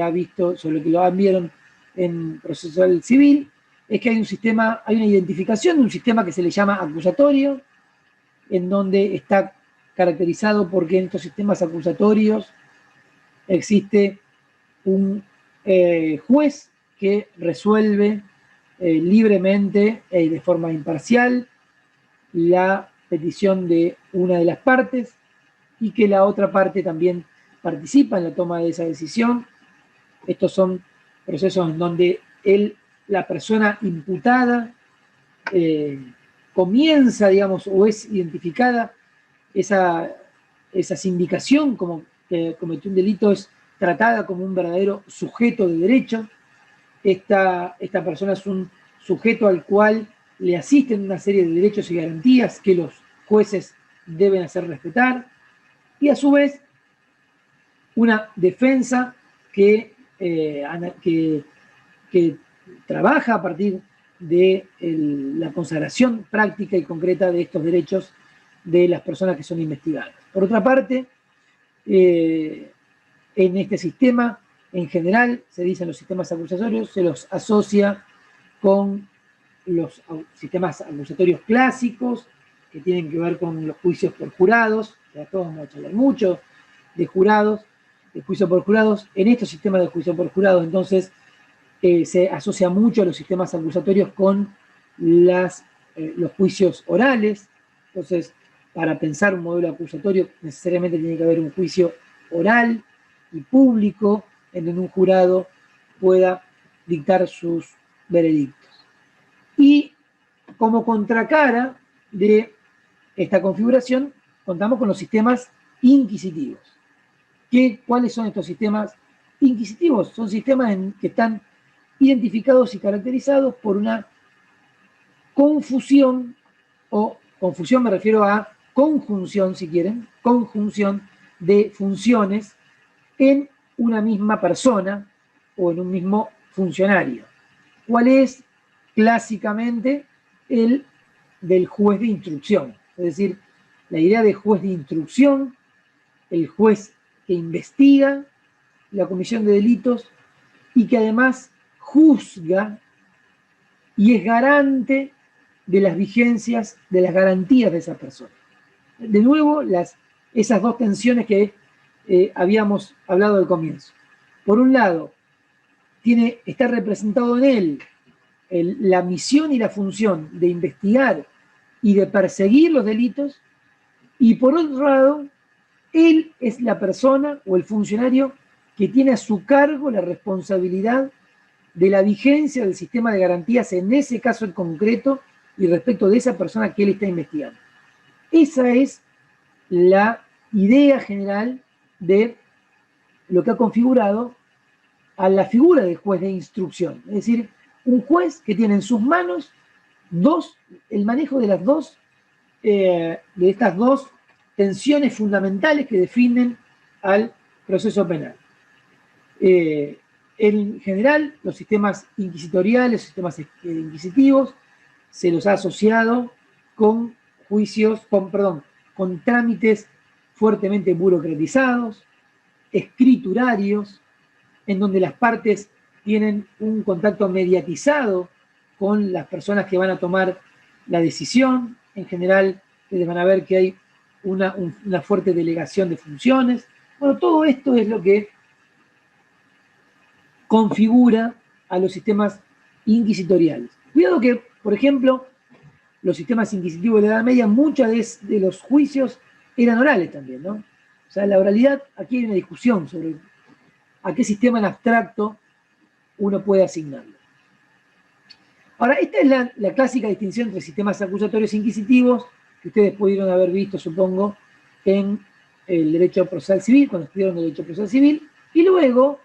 S1: sobre lo que vieron en procesal civil, es que hay una identificación de un sistema que se le llama acusatorio, en donde está caracterizado porque en estos sistemas acusatorios existe un juez que resuelve libremente y de forma imparcial la petición de una de las partes y que la otra parte también participa en la toma de esa decisión. Estos son procesos en donde la persona imputada comienza, digamos, o es identificada esa sindicación como que cometió un delito, es tratada como un verdadero sujeto de derecho. Esta persona es un sujeto al cual le asisten una serie de derechos y garantías que los jueces deben hacer respetar, y a su vez una defensa que trabaja a partir de la consagración práctica y concreta de estos derechos de las personas que son investigadas. Por otra parte, en este sistema, en general, se dicen los sistemas acusatorios, se los asocia con los sistemas acusatorios clásicos, que tienen que ver con los juicios por jurados, ya todos vamos a charlar mucho de jurados, de juicio por jurados. En estos sistemas de juicio por jurados, entonces, se asocia mucho a los sistemas acusatorios con los juicios orales. Entonces, para pensar un modelo acusatorio, necesariamente tiene que haber un juicio oral y público, en donde un jurado pueda dictar sus veredictos. Y como contracara de esta configuración, contamos con los sistemas inquisitivos. ¿Cuáles son estos sistemas inquisitivos? Son sistemas que están identificados y caracterizados por una confusión, o confusión me refiero a conjunción, si quieren, conjunción de funciones en una misma persona o en un mismo funcionario. ¿Cuál es clásicamente el del juez de instrucción? Es decir, la idea de juez de instrucción, el juez que investiga la comisión de delitos y que además juzga y es garante de las vigencias, de las garantías de esa persona. De nuevo, esas dos tensiones que habíamos hablado al comienzo. Por un lado, está representado en él la misión y la función de investigar y de perseguir los delitos, y por otro lado, él es la persona o el funcionario que tiene a su cargo la responsabilidad de la vigencia del sistema de garantías en ese caso en concreto y respecto de esa persona que él está investigando. Esa es la idea general de lo que ha configurado a la figura del juez de instrucción. Es decir, un juez que tiene en sus manos el manejo de estas dos tensiones fundamentales que definen al proceso penal. En general, los sistemas inquisitoriales, los sistemas inquisitivos, se los ha asociado con con trámites fuertemente burocratizados, escriturarios, en donde las partes tienen un contacto mediatizado con las personas que van a tomar la decisión. En general, ustedes van a ver que hay una fuerte delegación de funciones. Bueno, todo esto es lo que configura a los sistemas inquisitoriales. Cuidado que, por ejemplo, los sistemas inquisitivos de la Edad Media, muchos de los juicios eran orales también, ¿no? O sea, la oralidad, aquí hay una discusión sobre a qué sistema en abstracto uno puede asignarlo. Ahora, esta es la clásica distinción entre sistemas acusatorios e inquisitivos, que ustedes pudieron haber visto, supongo, en el derecho procesal civil, cuando estudiaron derecho procesal civil, y luego,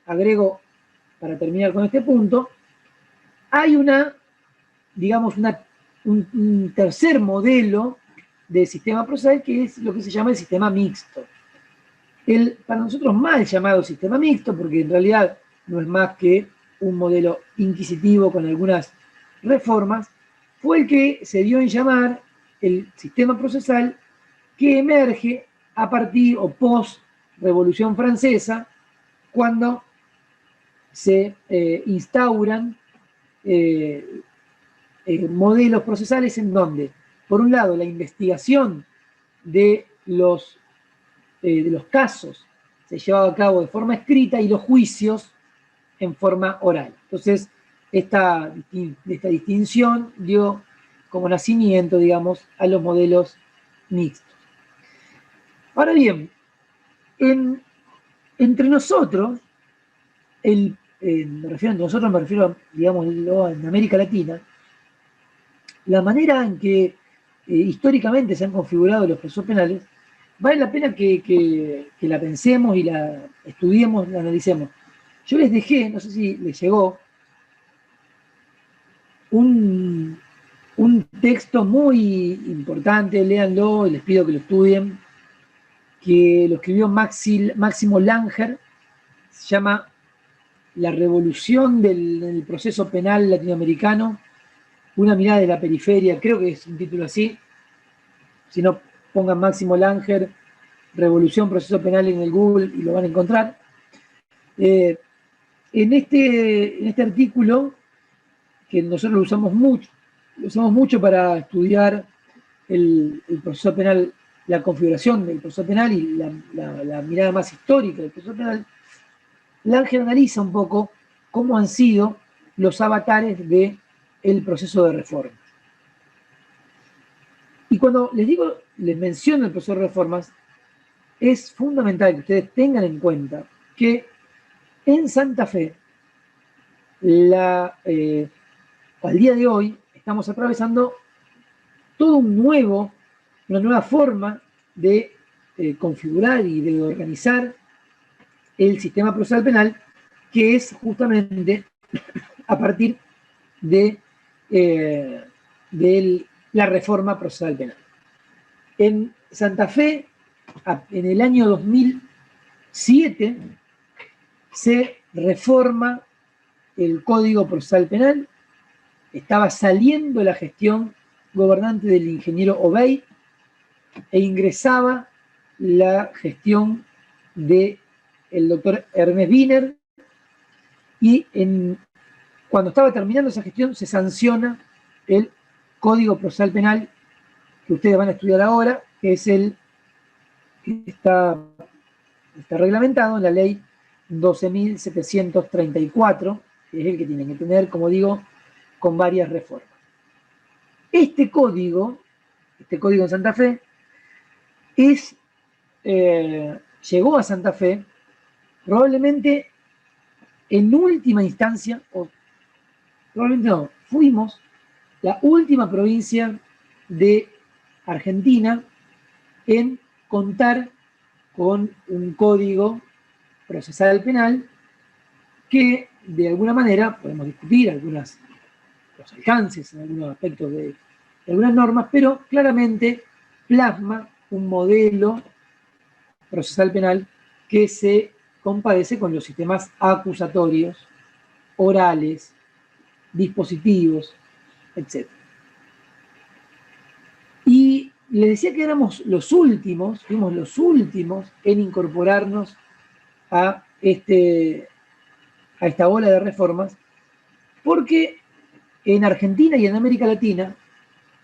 S1: agrego, para terminar con este punto, hay un tercer modelo de sistema procesal que es lo que se llama el sistema mixto. Para nosotros mal llamado sistema mixto, porque en realidad no es más que un modelo inquisitivo con algunas reformas, fue el que se dio en llamar el sistema procesal que emerge a partir o post Revolución Francesa, cuando se instauran modelos procesales en donde, por un lado, la investigación de los casos se llevaba a cabo de forma escrita y los juicios en forma oral. Entonces, esta distinción dio como nacimiento, digamos, a los modelos mixtos. Ahora bien, entre nosotros, me refiero, digamos, en América Latina, la manera en que históricamente se han configurado los procesos penales, vale la pena que la pensemos y la estudiemos, la analicemos. Yo les dejé, no sé si les llegó, un texto muy importante, léanlo, y les pido que lo estudien, que lo escribió Máximo Langer, se llama La revolución del proceso penal latinoamericano, una mirada de la periferia, creo que es un título así. Si no, pongan Máximo Langer, Revolución, Proceso Penal en el Google y lo van a encontrar. En este artículo, que nosotros lo usamos mucho para estudiar el proceso penal, la configuración del proceso penal y la mirada más histórica del proceso penal, Langer analiza un poco cómo han sido los avatares del proceso de reforma. Y cuando les menciono el proceso de reformas, es fundamental que ustedes tengan en cuenta que en Santa Fe, al día de hoy, estamos atravesando todo una nueva forma de configurar y de organizar el sistema procesal penal, que es justamente a partir de la reforma procesal penal. En Santa Fe, en el año 2007, se reforma el Código Procesal Penal. Estaba saliendo la gestión gobernante del ingeniero Obey e ingresaba la gestión del doctor Ernest Wiener, y cuando estaba terminando esa gestión se sanciona el Código Procesal Penal que ustedes van a estudiar ahora, que es el que está reglamentado en la ley 12.734, que es el que tienen que tener, como digo, con varias reformas. Este código en Santa Fe llegó a Santa Fe probablemente en última instancia, o probablemente no, fuimos la última provincia de Argentina en contar con un código procesal penal que de alguna manera podemos discutir los alcances en algunos aspectos de algunas normas, pero claramente plasma un modelo procesal penal que se compadece con los sistemas acusatorios, orales, dispositivos, etc. Y les decía que fuimos los últimos en incorporarnos a esta ola de reformas, porque en Argentina y en América Latina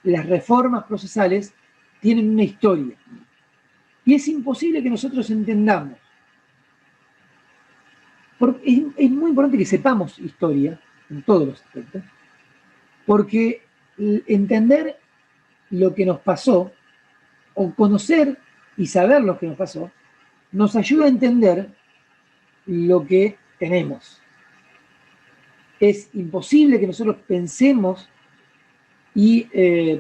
S1: las reformas procesales tienen una historia. Y es imposible que nosotros entendamos. Porque es muy importante que sepamos historia en todos los aspectos, porque entender lo que nos pasó, o conocer y saber lo que nos pasó, nos ayuda a entender lo que tenemos. Es imposible que nosotros pensemos y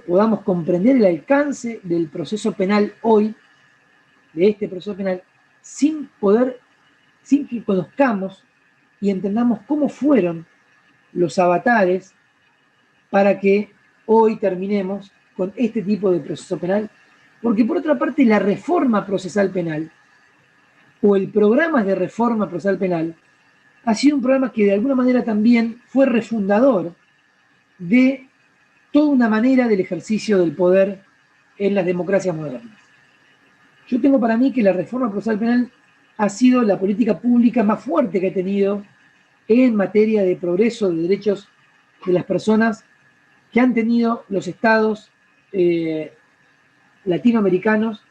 S1: podamos comprender el alcance del proceso penal hoy, de este proceso penal, sin que conozcamos y entendamos cómo fueron los avatares para que hoy terminemos con este tipo de proceso penal, porque por otra parte la reforma procesal penal o el programa de reforma procesal penal ha sido un programa que de alguna manera también fue refundador de toda una manera del ejercicio del poder en las democracias modernas. Yo tengo para mí que la reforma procesal penal ha sido la política pública más fuerte que ha tenido en materia de progreso de derechos de las personas que han tenido los estados latinoamericanos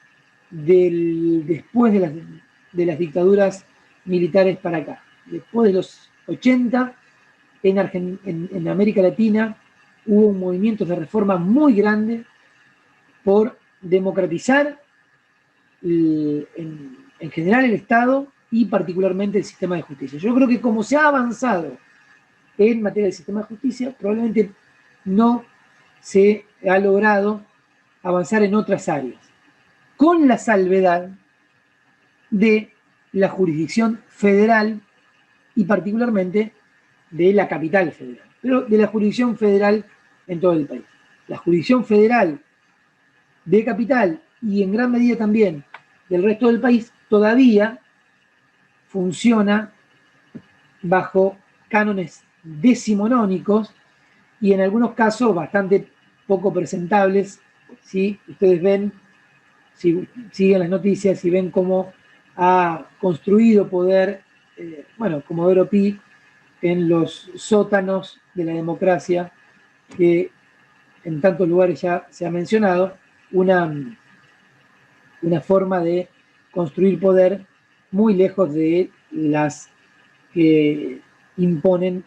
S1: después de las dictaduras militares para acá. Después de los 80, en América Latina hubo un movimiento de reforma muy grande por democratizar en general el Estado y particularmente el sistema de justicia. Yo creo que como se ha avanzado en materia del sistema de justicia, probablemente no se ha logrado avanzar en otras áreas, con la salvedad de la jurisdicción federal y particularmente de la capital federal, pero de la jurisdicción federal en todo el país. La jurisdicción federal de capital y en gran medida también del resto del país todavía funciona bajo cánones decimonónicos y en algunos casos bastante poco presentables. Si ustedes ven, si siguen las noticias y ven cómo ha construido poder, Comodoro Pi, en los sótanos de la democracia, que en tantos lugares ya se ha mencionado, una forma de construir poder muy lejos de las que imponen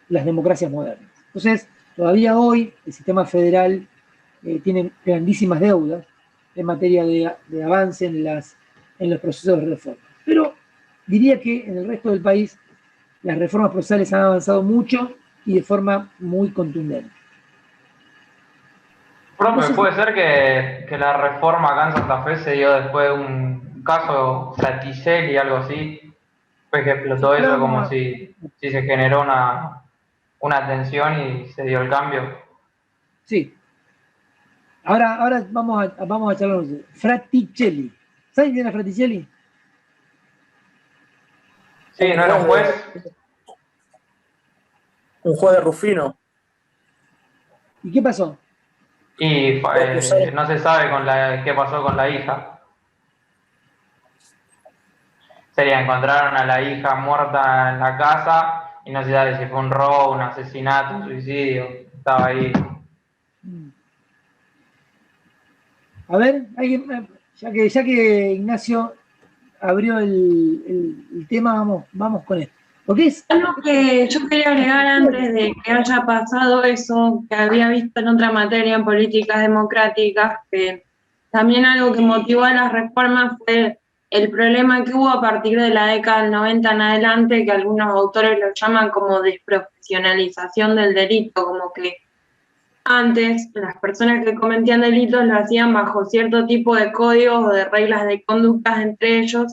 S1: las democracias modernas. Entonces, todavía hoy el sistema federal tiene grandísimas deudas en materia de avance en los procesos de reforma. Pero diría que en el resto del país las reformas procesales han avanzado mucho y de forma muy contundente.
S8: Profe, ¿puede ser que la reforma acá en Santa Fe se dio después de un caso Fraticelli, algo así? Fue que explotó eso como si se generó una tensión y se dio el cambio.
S1: Sí. Ahora vamos a charlar. Fraticelli. ¿Saben quién era Fraticelli?
S8: Sí, ¿no era un juez?
S6: Un juez de Rufino.
S1: ¿Y qué pasó?
S8: Y no se sabe qué pasó con la hija. Encontraron a la hija muerta en la casa y no se sabe si fue un robo, un asesinato, un suicidio. Estaba ahí.
S1: A ver, ya que Ignacio abrió el tema, vamos con esto. Porque es
S5: algo que yo quería agregar antes de que haya pasado eso, que había visto en otra materia en políticas democráticas, que también algo que motivó a las reformas fue el problema que hubo a partir de la década del 90 en adelante, que algunos autores lo llaman como desprofesionalización del delito, como que antes las personas que cometían delitos lo hacían bajo cierto tipo de códigos o de reglas de conductas entre ellos,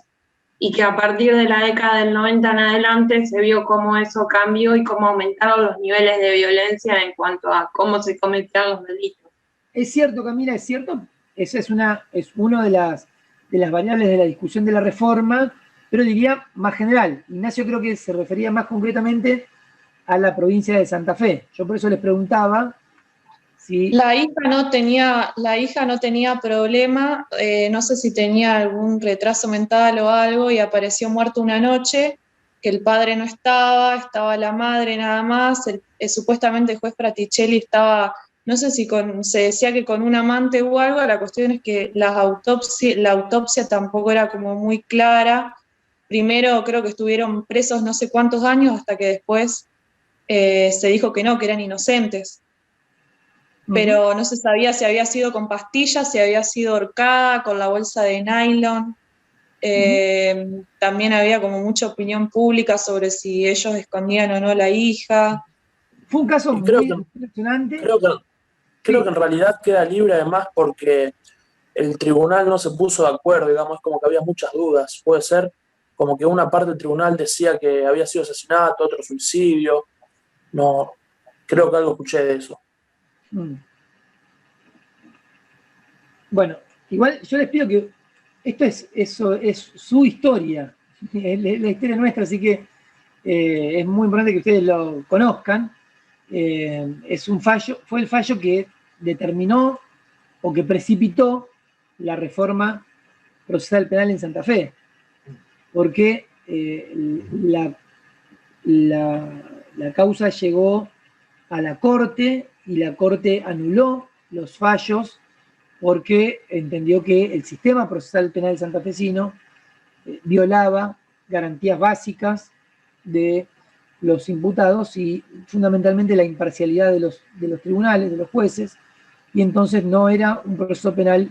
S5: y que a partir de la década del 90 en adelante se vio cómo eso cambió y cómo aumentaron los niveles de violencia en cuanto a cómo se cometían los delitos.
S1: Es cierto, Camila, es cierto. Esa es una de las variables de la discusión de la reforma, pero diría más general. Ignacio creo que se refería más concretamente a la provincia de Santa Fe. Yo por eso les preguntaba si...
S7: La hija no tenía problema, no sé si tenía algún retraso mental o algo, y apareció muerto una noche, que el padre no estaba la madre nada más, supuestamente el juez Fraticelli estaba no sé si se decía que con un amante o algo, la cuestión es que la autopsia tampoco era como muy clara. Primero creo que estuvieron presos no sé cuántos años hasta que después se dijo que no, que eran inocentes. Pero no se sabía si había sido con pastillas, si había sido ahorcada, con la bolsa de nylon. También había como mucha opinión pública sobre si ellos escondían o no a la hija.
S1: Fue un caso
S6: Y creo
S1: muy
S6: que,
S1: impresionante.
S6: creo que en realidad queda libre además porque el tribunal no se puso de acuerdo, digamos, como que había muchas dudas. Puede ser como que una parte del tribunal decía que había sido asesinato, otro suicidio. No, creo que algo escuché de eso.
S1: Bueno, igual yo les pido que esto es su historia, es la historia nuestra, así que es muy importante que ustedes lo conozcan. Fue el fallo que determinó o que precipitó la reforma procesal penal en Santa Fe, porque la causa llegó a la Corte y la Corte anuló los fallos porque entendió que el sistema procesal penal santafesino violaba garantías básicas de los imputados y fundamentalmente la imparcialidad de los tribunales, de los jueces, y entonces no era un proceso penal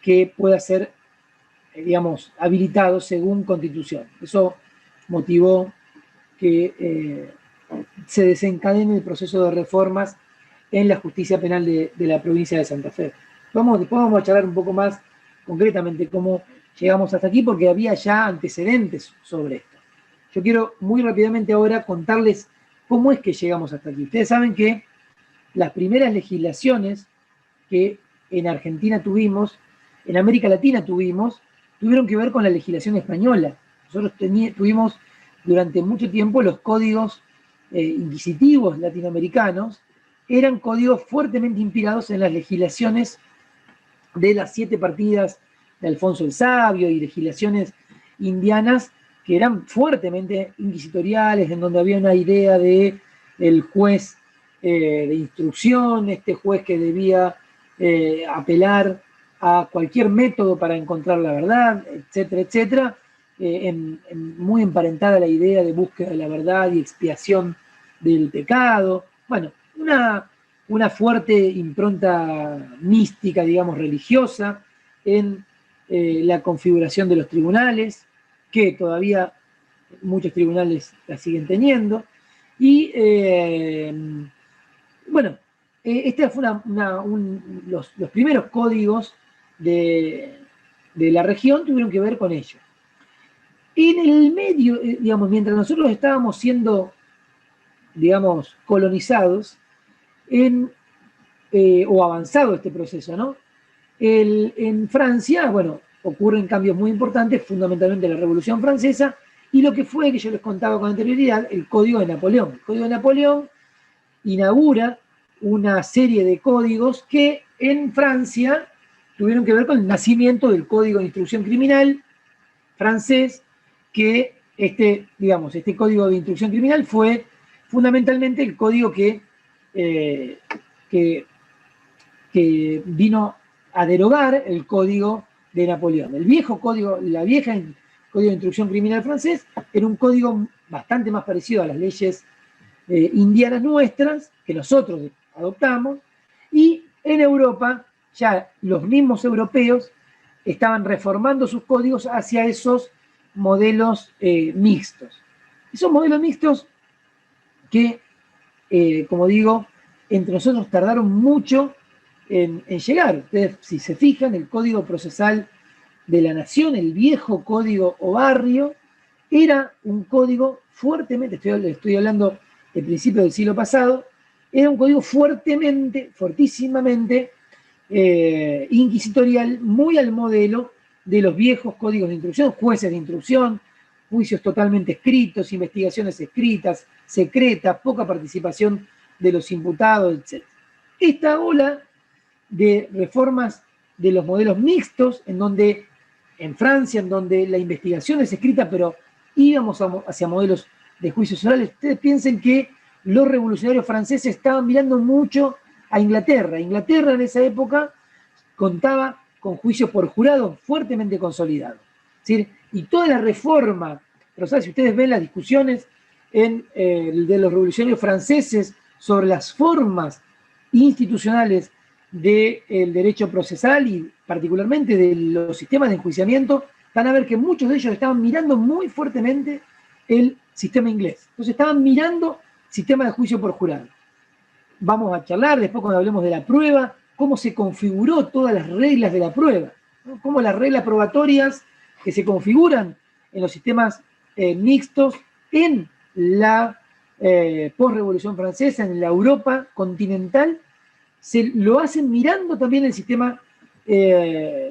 S1: que pueda ser, digamos, habilitado según Constitución. Eso motivó que se desencadene el proceso de reformas en la justicia penal de la provincia de Santa Fe. Después vamos a charlar un poco más concretamente cómo llegamos hasta aquí, porque había ya antecedentes sobre esto. Yo quiero muy rápidamente ahora contarles cómo es que llegamos hasta aquí. Ustedes saben que las primeras legislaciones que en Argentina tuvimos, en América Latina tuvieron que ver con la legislación española. Nosotros tuvimos durante mucho tiempo los códigos inquisitivos latinoamericanos, eran códigos fuertemente inspirados en las legislaciones de las 7 partidas de Alfonso el Sabio y legislaciones indianas que eran fuertemente inquisitoriales, en donde había una idea de el juez de instrucción, este juez que debía apelar a cualquier método para encontrar la verdad, etcétera, etcétera, muy emparentada la idea de búsqueda de la verdad y expiación del pecado. Bueno, una fuerte impronta mística, digamos, religiosa en la configuración de los tribunales, que todavía muchos tribunales la siguen teniendo. Y bueno, este fue los primeros códigos de la región tuvieron que ver con ello. En el medio, digamos, mientras nosotros estábamos siendo, digamos, colonizados, o avanzado este proceso, ¿no? En Francia, bueno, ocurren cambios muy importantes, fundamentalmente la Revolución Francesa, y lo que fue, que yo les contaba con anterioridad, el Código de Napoleón. El Código de Napoleón inaugura una serie de códigos que en Francia tuvieron que ver con el nacimiento del Código de Instrucción Criminal francés, que este Código de Instrucción Criminal fue fundamentalmente el código que vino a derogar el Código de Napoleón. El viejo código, Código de Instrucción Criminal francés, era un código bastante más parecido a las leyes indianas nuestras, que nosotros adoptamos, y en Europa ya los mismos europeos estaban reformando sus códigos hacia esos modelos mixtos. Esos modelos mixtos que, como digo, entre nosotros tardaron mucho en llegar. Ustedes, si se fijan, el Código Procesal de la Nación, el viejo Código Obarrio, era un código fuertemente, estoy hablando del principio del siglo pasado, era un código fortísimamente inquisitorial, muy al modelo de los viejos códigos de instrucción, jueces de instrucción, juicios totalmente escritos, investigaciones escritas, secretas, poca participación de los imputados, etc. Esta ola de reformas de los modelos mixtos, en Francia, en donde la investigación es escrita, pero íbamos hacia modelos de juicios orales. Ustedes piensen que los revolucionarios franceses estaban mirando mucho a Inglaterra. Inglaterra en esa época contaba con juicios por jurado fuertemente consolidados. ¿Sí? Y toda la reforma, pero ¿sabes? Si ustedes ven las discusiones de los revolucionarios franceses sobre las formas institucionales del derecho procesal y particularmente de los sistemas de enjuiciamiento, van a ver que muchos de ellos estaban mirando muy fuertemente el sistema inglés. Entonces estaban mirando sistema de juicio por jurado. Vamos a charlar después cuando hablemos de la prueba, cómo se configuró todas las reglas de la prueba, ¿no? Cómo las reglas probatorias que se configuran en los sistemas mixtos en la posrevolución francesa, en la Europa continental, se lo hacen mirando también el sistema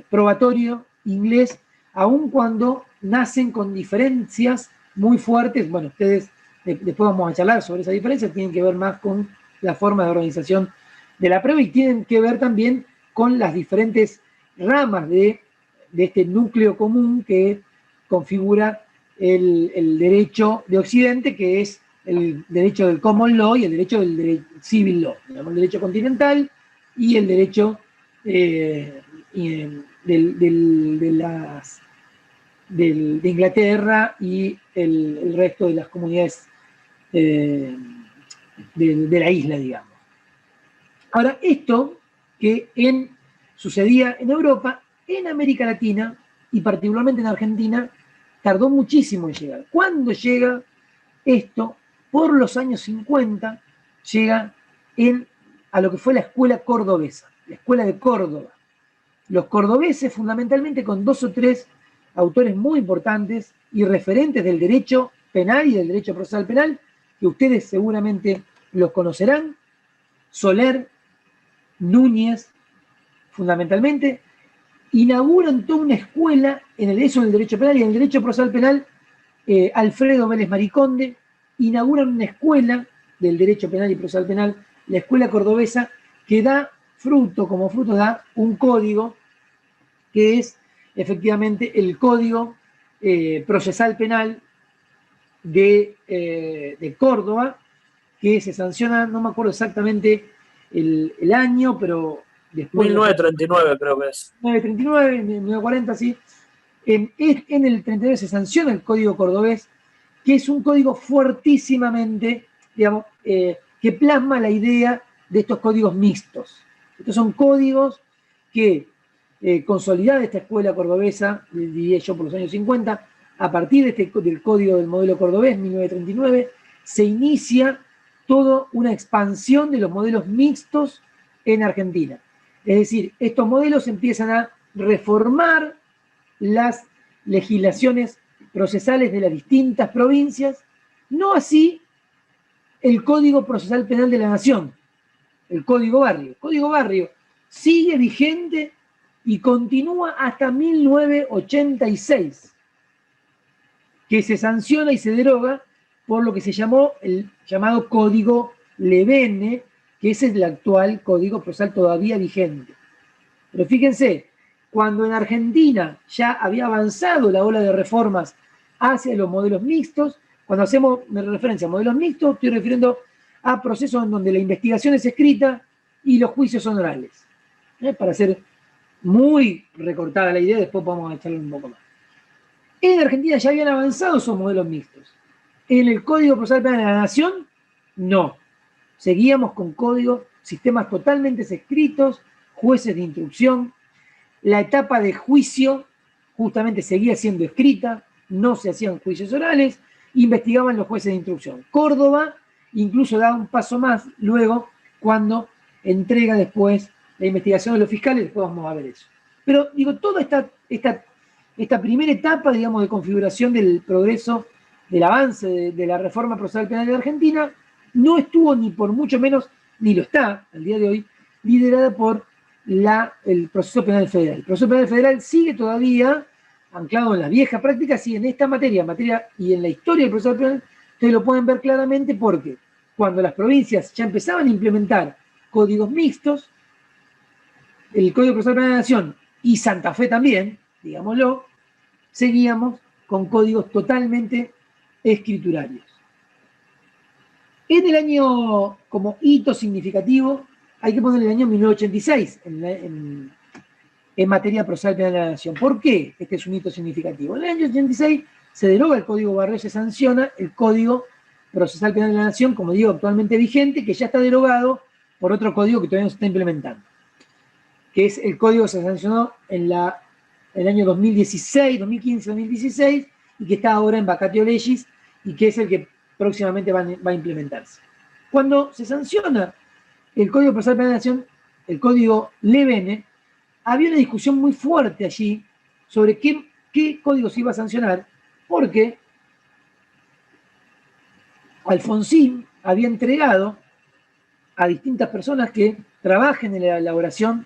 S1: probatorio inglés, aun cuando nacen con diferencias muy fuertes. Bueno, ustedes después vamos a charlar sobre esas diferencias, tienen que ver más con la forma de organización de la prueba y tienen que ver también con las diferentes ramas de este núcleo común que configura el derecho de Occidente, que es el derecho del common law y el derecho del civil law, digamos, el derecho continental y el derecho de Inglaterra y el resto de las comunidades de la isla, digamos. Ahora, esto que sucedía en Europa, en América Latina y particularmente en Argentina, tardó muchísimo en llegar. ¿Cuándo llega esto? Por los años 50 llega a lo que fue la escuela cordobesa, la escuela de Córdoba. Los cordobeses, fundamentalmente con 2 o 3 autores muy importantes y referentes del derecho penal y del derecho procesal penal, que ustedes seguramente los conocerán: Soler, Núñez, fundamentalmente, inauguran toda una escuela en eso del derecho penal y en el derecho procesal penal. Alfredo Vélez Mariconde inauguran una escuela del derecho penal y procesal penal, la escuela cordobesa, que da como fruto da un código que es efectivamente el código procesal penal de Córdoba, que se sanciona, no me acuerdo exactamente el año, pero después...
S6: 1939 creo que es.
S1: 1939, 1940, sí. En el 39 se sanciona el Código Cordobés, que es un código fuertísimamente, digamos, que plasma la idea de estos códigos mixtos. Estos son códigos que consolidada esta escuela cordobesa, diría yo, por los años 50, a partir del código del modelo cordobés, 1939, se inicia toda una expansión de los modelos mixtos en Argentina. Es decir, estos modelos empiezan a reformar las legislaciones procesales de las distintas provincias, no así el Código Procesal Penal de la Nación, el Código Barrio. El Código Barrio sigue vigente y continúa hasta 1986, que se sanciona y se deroga por lo que se llamó el llamado Código Levene, que ese es el actual Código Procesal todavía vigente. Pero fíjense, cuando en Argentina ya había avanzado la ola de reformas hacia los modelos mixtos, cuando hacemos referencia a modelos mixtos, estoy refiriendo a procesos en donde la investigación es escrita y los juicios son orales. Para hacer muy recortada la idea, después vamos a echarle un poco más. En Argentina ya habían avanzado esos modelos mixtos. En el Código Procesal Penal de la Nación, no. Seguíamos con códigos, sistemas totalmente escritos, jueces de instrucción. La etapa de juicio justamente seguía siendo escrita, no se hacían juicios orales, investigaban los jueces de instrucción. Córdoba incluso da un paso más luego cuando entrega después la investigación de los fiscales, después vamos a ver eso. Pero digo, toda esta primera etapa, digamos, de configuración del progreso, del avance de la reforma procesal penal de Argentina, no estuvo ni por mucho menos, ni lo está al día de hoy, liderada por el proceso penal federal. El proceso penal federal sigue todavía anclado en la vieja práctica, sigue en esta materia y en la historia del proceso penal, ustedes lo pueden ver claramente porque cuando las provincias ya empezaban a implementar códigos mixtos, el Código Procesal Penal de la Nación y Santa Fe también, digámoslo, seguíamos con códigos totalmente escriturarios. En el año, como hito significativo, hay que poner el año 1986 en materia procesal penal de la Nación. ¿Por qué este es un hito significativo? En el año 86 se deroga el Código Barré, se sanciona el Código Procesal Penal de la Nación, como digo, actualmente vigente, que ya está derogado por otro código que todavía no se está implementando, que es el código que se sancionó en el año 2016, 2015, 2016, y que está ahora en vacatio legis, y que es el que próximamente va a implementarse. Cuando se sanciona el Código Procesal Penal de la Nación, el Código Levene, había una discusión muy fuerte allí sobre qué código se iba a sancionar, porque Alfonsín había entregado a distintas personas que trabajen en la elaboración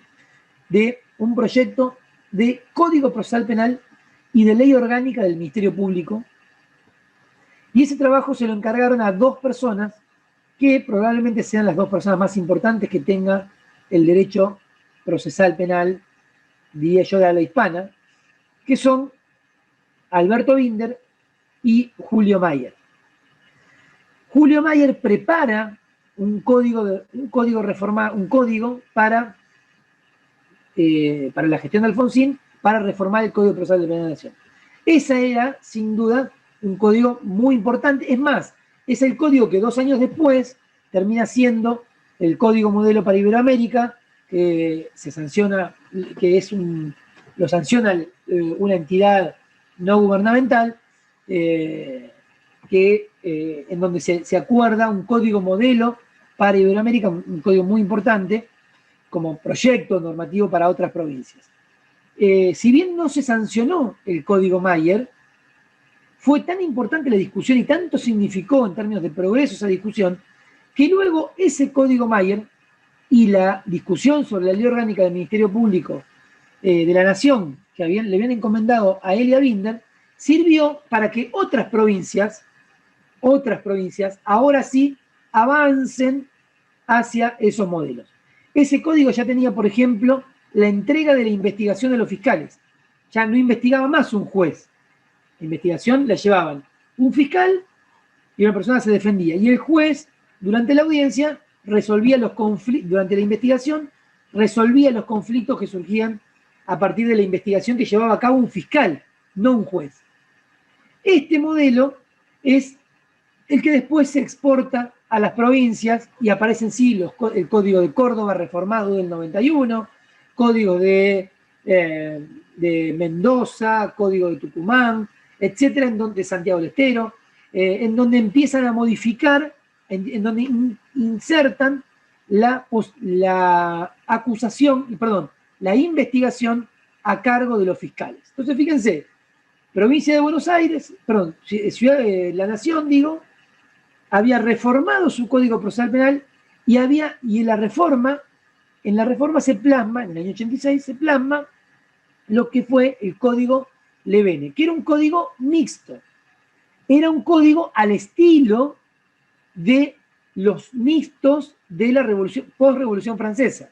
S1: de un proyecto de Código Procesal Penal y de Ley Orgánica del Ministerio Público, y ese trabajo se lo encargaron a dos personas que probablemente sean las dos personas más importantes que tenga el derecho procesal penal, diría yo, de habla hispana, que son Alberto Binder y Julio Mayer. Julio Mayer prepara un código para la gestión de Alfonsín, para reformar el Código Procesal Penal de la Nación. Esa era, sin duda, un código muy importante. Es más, es el código que 2 años después termina siendo el Código Modelo para Iberoamérica, que se sanciona, lo sanciona una entidad no gubernamental, en donde se acuerda un código modelo para Iberoamérica, un código muy importante, como proyecto normativo para otras provincias. Si bien no se sancionó el Código Mayer, fue tan importante la discusión y tanto significó en términos de progreso esa discusión, que luego ese Código Mayer y la discusión sobre la Ley Orgánica del Ministerio Público de la Nación, que le habían encomendado a él y a Binder, sirvió para que otras provincias ahora sí avancen hacia esos modelos. Ese código ya tenía, por ejemplo, la entrega de la investigación de los fiscales. Ya no investigaba más un juez. La investigación la llevaban un fiscal y una persona se defendía. Y el juez, durante la audiencia, resolvía los conflictos, durante la investigación, resolvía los conflictos que surgían a partir de la investigación que llevaba a cabo un fiscal, no un juez. Este modelo es el que después se exporta a las provincias y aparecen sí el Código de Córdoba reformado del 91, Código de Mendoza, Código de Tucumán, etcétera, de Santiago del Estero, en donde empiezan a modificar, en donde insertan la investigación a cargo de los fiscales. Entonces, fíjense, provincia de Buenos Aires, ciudad de la Nación, había reformado su Código Procesal Penal y en la reforma se plasma, en el año 86 se plasma lo que fue el Código Levene, que era un código mixto. Era un código al estilo de los mixtos de la post-revolución francesa.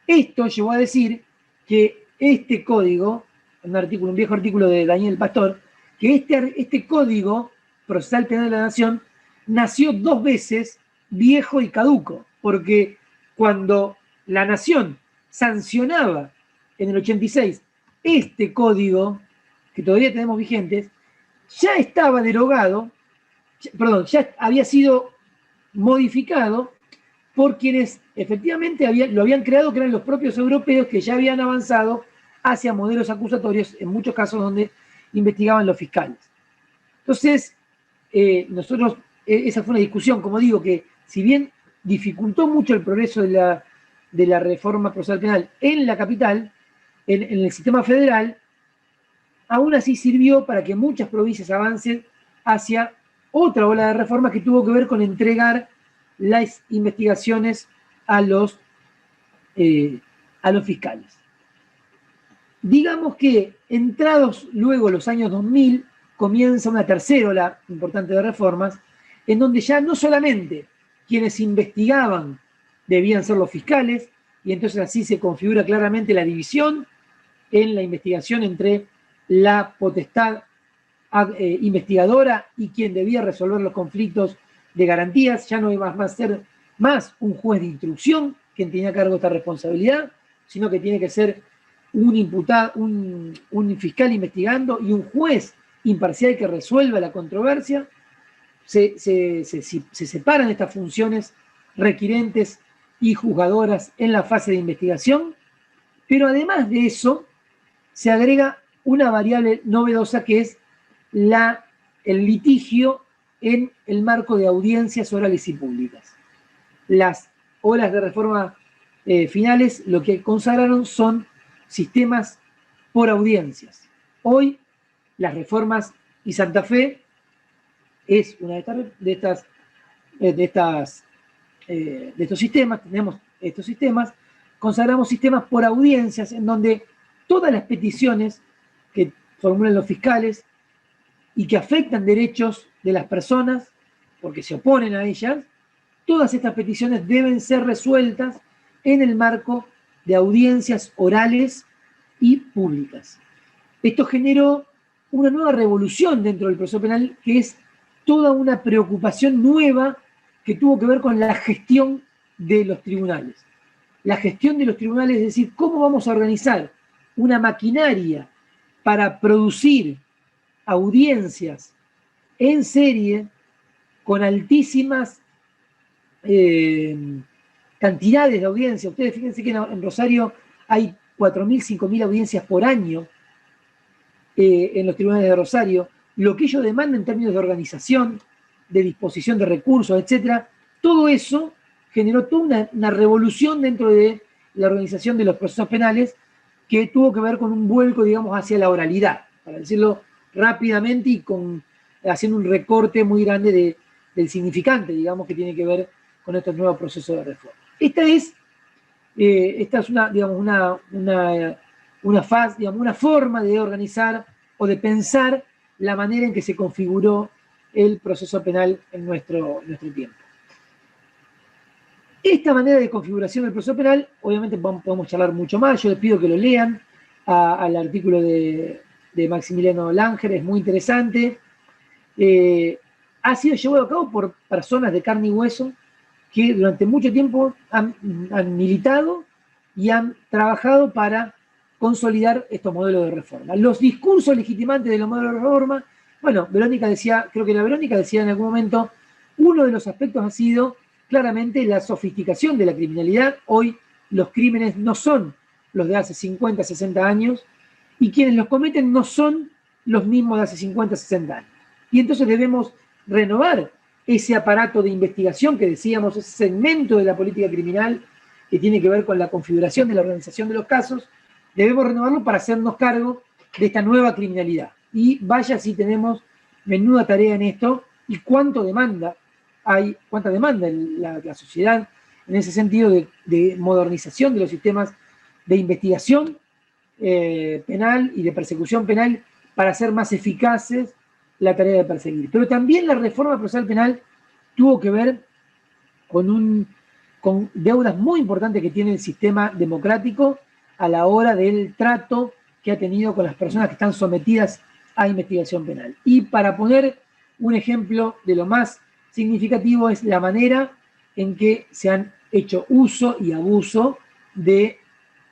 S1: Esto llevó a decir que este código, un viejo artículo de Daniel Pastor, que este Código Procesal Penal de la Nación nació 2 veces viejo y caduco, porque cuando la Nación sancionaba en el 86 este código, que todavía tenemos vigentes, ya estaba derogado, ya había sido modificado por quienes efectivamente lo habían creado, que eran los propios europeos que ya habían avanzado hacia modelos acusatorios, en muchos casos donde investigaban los fiscales. Entonces, esa fue una discusión, como digo, que si bien dificultó mucho el progreso de la reforma procesal penal en la capital, en el sistema federal, aún así sirvió para que muchas provincias avancen hacia otra ola de reforma que tuvo que ver con entregar las investigaciones a los fiscales. Digamos que entrados luego los años 2000, comienza una tercera ola importante de reformas, en donde ya no solamente quienes investigaban debían ser los fiscales, y entonces así se configura claramente la división en la investigación entre la potestad investigadora y quien debía resolver los conflictos de garantías. Ya no iba a ser más un juez de instrucción quien tiene a cargo esta responsabilidad, sino que tiene que ser un imputado, un fiscal investigando y un juez imparcial que resuelva la controversia. Se separan estas funciones requirentes y juzgadoras en la fase de investigación, pero además de eso se agrega una variable novedosa que es el litigio en el marco de audiencias orales y públicas. Las olas de reforma finales lo que consagraron son sistemas por audiencias. Hoy las reformas y Santa Fe es una de estos sistemas. Tenemos estos sistemas, consagramos sistemas por audiencias en donde todas las peticiones que formulan los fiscales y que afectan derechos de las personas porque se oponen a ellas, todas estas peticiones deben ser resueltas en el marco de audiencias orales y públicas. Esto generó una nueva revolución dentro del proceso penal, que es toda una preocupación nueva que tuvo que ver con la gestión de los tribunales. La gestión de los tribunales, es decir, cómo vamos a organizar una maquinaria para producir audiencias en serie con altísimas cantidades de audiencias. Ustedes fíjense que en Rosario hay 4.000, 5.000 audiencias por año en los tribunales de Rosario. Lo que ellos demandan en términos de organización, de disposición de recursos, etcétera, todo eso generó toda una revolución dentro de la organización de los procesos penales que tuvo que ver con un vuelco, digamos, hacia la oralidad, para decirlo rápidamente y haciendo un recorte muy grande del significante, digamos, que tiene que ver con estos nuevos procesos de reforma. Esta es una fase, digamos, una forma de organizar o de pensar la manera en que se configuró el proceso penal en nuestro tiempo. Esta manera de configuración del proceso penal, obviamente podemos charlar mucho más, yo les pido que lo lean al artículo de Maximiliano Langer, es muy interesante. Ha sido llevado a cabo por personas de carne y hueso que durante mucho tiempo han militado y han trabajado para consolidar estos modelos de reforma. Los discursos legitimantes de los modelos de reforma, bueno, Verónica decía, creo que Verónica decía en algún momento, uno de los aspectos ha sido claramente la sofisticación de la criminalidad. Hoy los crímenes no son los de hace 50, 60 años, y quienes los cometen no son los mismos de hace 50, 60 años. Y entonces debemos renovar ese aparato de investigación que decíamos, ese segmento de la política criminal que tiene que ver con la configuración de la organización de los casos, debemos renovarlo para hacernos cargo de esta nueva criminalidad. Y vaya si tenemos menuda tarea en esto y cuánta demanda en la sociedad en ese sentido de modernización de los sistemas de investigación penal y de persecución penal para hacer más eficaces la tarea de perseguir. Pero también la reforma procesal penal tuvo que ver con deudas muy importantes que tiene el sistema democrático a la hora del trato que ha tenido con las personas que están sometidas a investigación penal. Y para poner un ejemplo de lo más significativo es la manera en que se han hecho uso y abuso de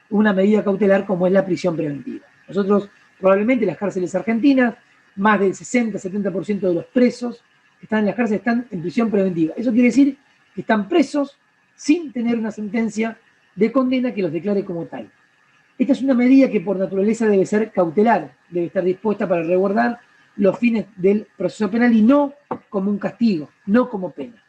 S1: una medida cautelar como es la prisión preventiva. Nosotros, probablemente las cárceles argentinas, más del 60-70% de los presos que están en las cárceles están en prisión preventiva. Eso quiere decir que están presos sin tener una sentencia de condena que los declare como tal. Esta es una medida que por naturaleza debe ser cautelar, debe estar dispuesta para resguardar los fines del proceso penal y no como un castigo, no como pena.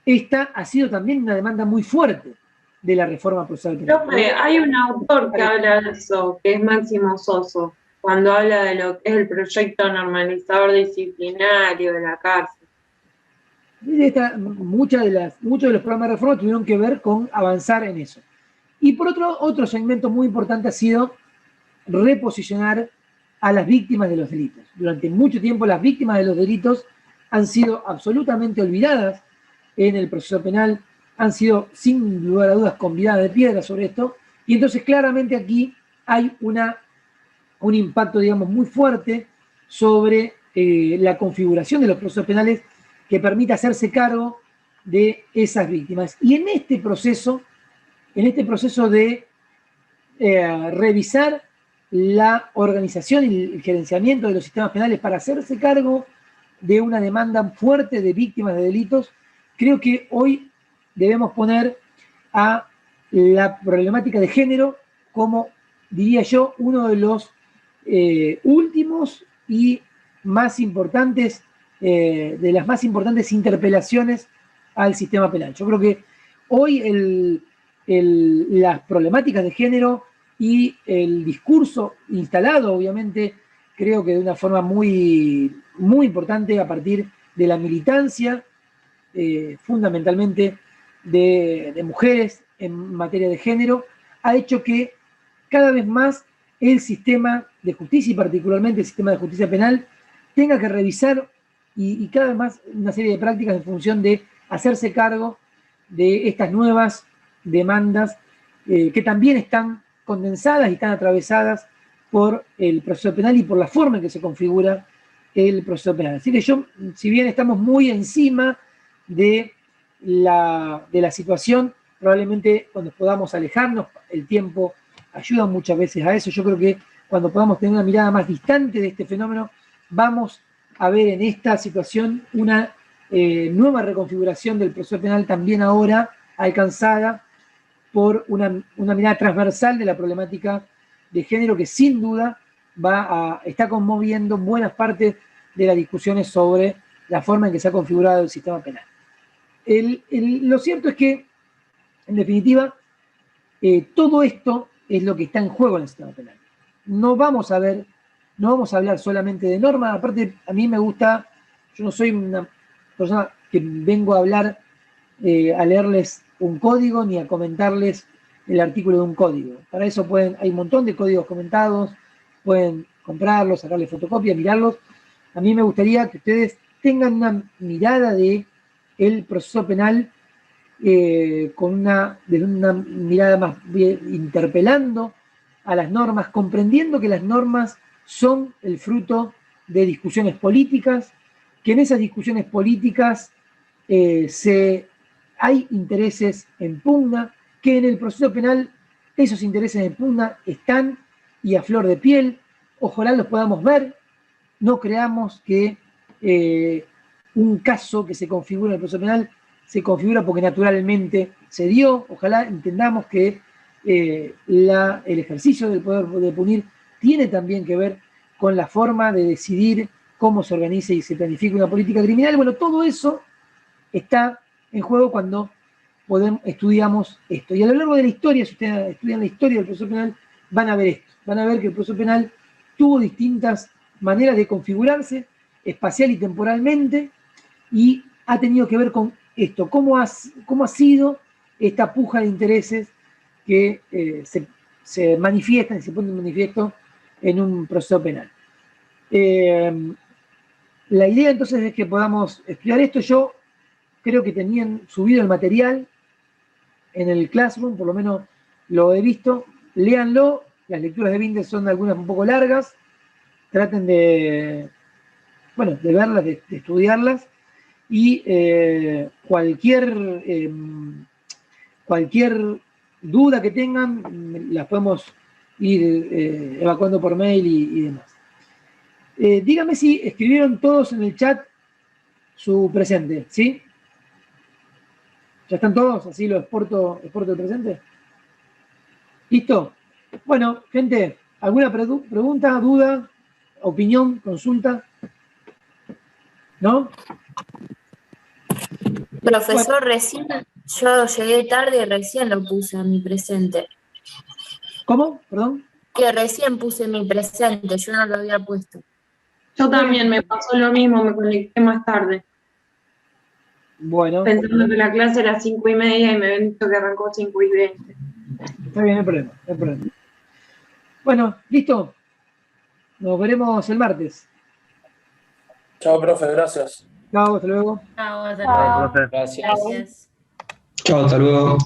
S1: Esta ha sido también una demanda muy fuerte de la reforma procesal penal.
S5: Profe, hay un autor que habla de eso, que es Máximo Soso, cuando habla de lo que es el proyecto normalizador disciplinario de la cárcel.
S1: Muchos de los programas de reforma tuvieron que ver con avanzar en eso. Y por otro segmento muy importante ha sido reposicionar a las víctimas de los delitos. Durante mucho tiempo las víctimas de los delitos han sido absolutamente olvidadas en el proceso penal, han sido sin lugar a dudas convidadas de piedra sobre esto, y entonces claramente aquí hay un impacto, digamos, muy fuerte sobre la configuración de los procesos penales que permite hacerse cargo de esas víctimas. Y en este proceso de revisar la organización y el gerenciamiento de los sistemas penales para hacerse cargo de una demanda fuerte de víctimas de delitos, creo que hoy debemos poner a la problemática de género como, diría yo, uno de los últimos y más importantes, de las más importantes interpelaciones al sistema penal. Yo creo que hoy las problemáticas de género y el discurso instalado, obviamente, creo que de una forma muy, muy importante a partir de la militancia, fundamentalmente de mujeres en materia de género, ha hecho que cada vez más el sistema de justicia y particularmente el sistema de justicia penal tenga que revisar y cada vez más una serie de prácticas en función de hacerse cargo de estas nuevas demandas que también están condensadas y están atravesadas por el proceso penal y por la forma en que se configura el proceso penal. Así que si bien estamos muy encima de la situación, probablemente cuando podamos alejarnos, el tiempo ayuda muchas veces a eso. Yo creo que cuando podamos tener una mirada más distante de este fenómeno, vamos a ver en esta situación una nueva reconfiguración del proceso penal también ahora alcanzada por una mirada transversal de la problemática de género que sin duda está conmoviendo buenas partes de las discusiones sobre la forma en que se ha configurado el sistema penal. Lo cierto es que, en definitiva, todo esto es lo que está en juego en el sistema penal. No vamos a hablar solamente de normas, aparte a mí me gusta, yo no soy una persona que vengo a hablar, a leerles un código ni a comentarles el artículo de un código. Para eso hay un montón de códigos comentados, pueden comprarlos, sacarle fotocopia, mirarlos. A mí me gustaría que ustedes tengan una mirada de el proceso penal desde una mirada más bien interpelando a las normas, comprendiendo que las normas son el fruto de discusiones políticas, que en esas discusiones políticas hay intereses en pugna, que en el proceso penal esos intereses en pugna están y a flor de piel, ojalá los podamos ver, no creamos que un caso que se configura en el proceso penal se configura porque naturalmente se dio, ojalá entendamos que el ejercicio del poder de punir tiene también que ver con la forma de decidir cómo se organiza y se planifica una política criminal. Bueno, todo eso está en juego cuando estudiamos esto. Y a lo largo de la historia, si ustedes estudian la historia del proceso penal, van a ver esto. Van a ver que el proceso penal tuvo distintas maneras de configurarse, espacial y temporalmente, y ha tenido que ver con esto, cómo ha sido esta puja de intereses que se manifiestan y se ponen en manifiesto en un proceso penal. La idea entonces es que podamos estudiar esto. Yo creo que tenían subido el material en el Classroom, por lo menos lo he visto. Léanlo, las lecturas de Binder son algunas un poco largas, traten de verlas, de estudiarlas, y cualquier duda que tengan, las podemos ir evacuando por mail y demás. Díganme si escribieron todos en el chat su presente, ¿sí? ¿Ya están todos? Así lo exporto el presente. ¿Listo? Bueno, gente, ¿alguna pregunta, duda, opinión, consulta? ¿No?
S9: Profesor, recién yo llegué tarde y recién lo puse en mi presente.
S1: ¿Cómo? Perdón.
S9: Que recién puse mi presente, yo no lo había puesto.
S5: Yo también me pasó lo mismo, me conecté más tarde.
S1: Bueno.
S5: Pensando que la clase era 5:30 y me ven que arrancó 5:20.
S1: Está bien, no hay problema. Bueno, listo. Nos veremos el martes.
S6: Chao, profe, gracias.
S1: Chao, hasta luego.
S9: Chao, hasta luego.
S3: Gracias.
S9: Gracias.
S10: Chao, hasta luego.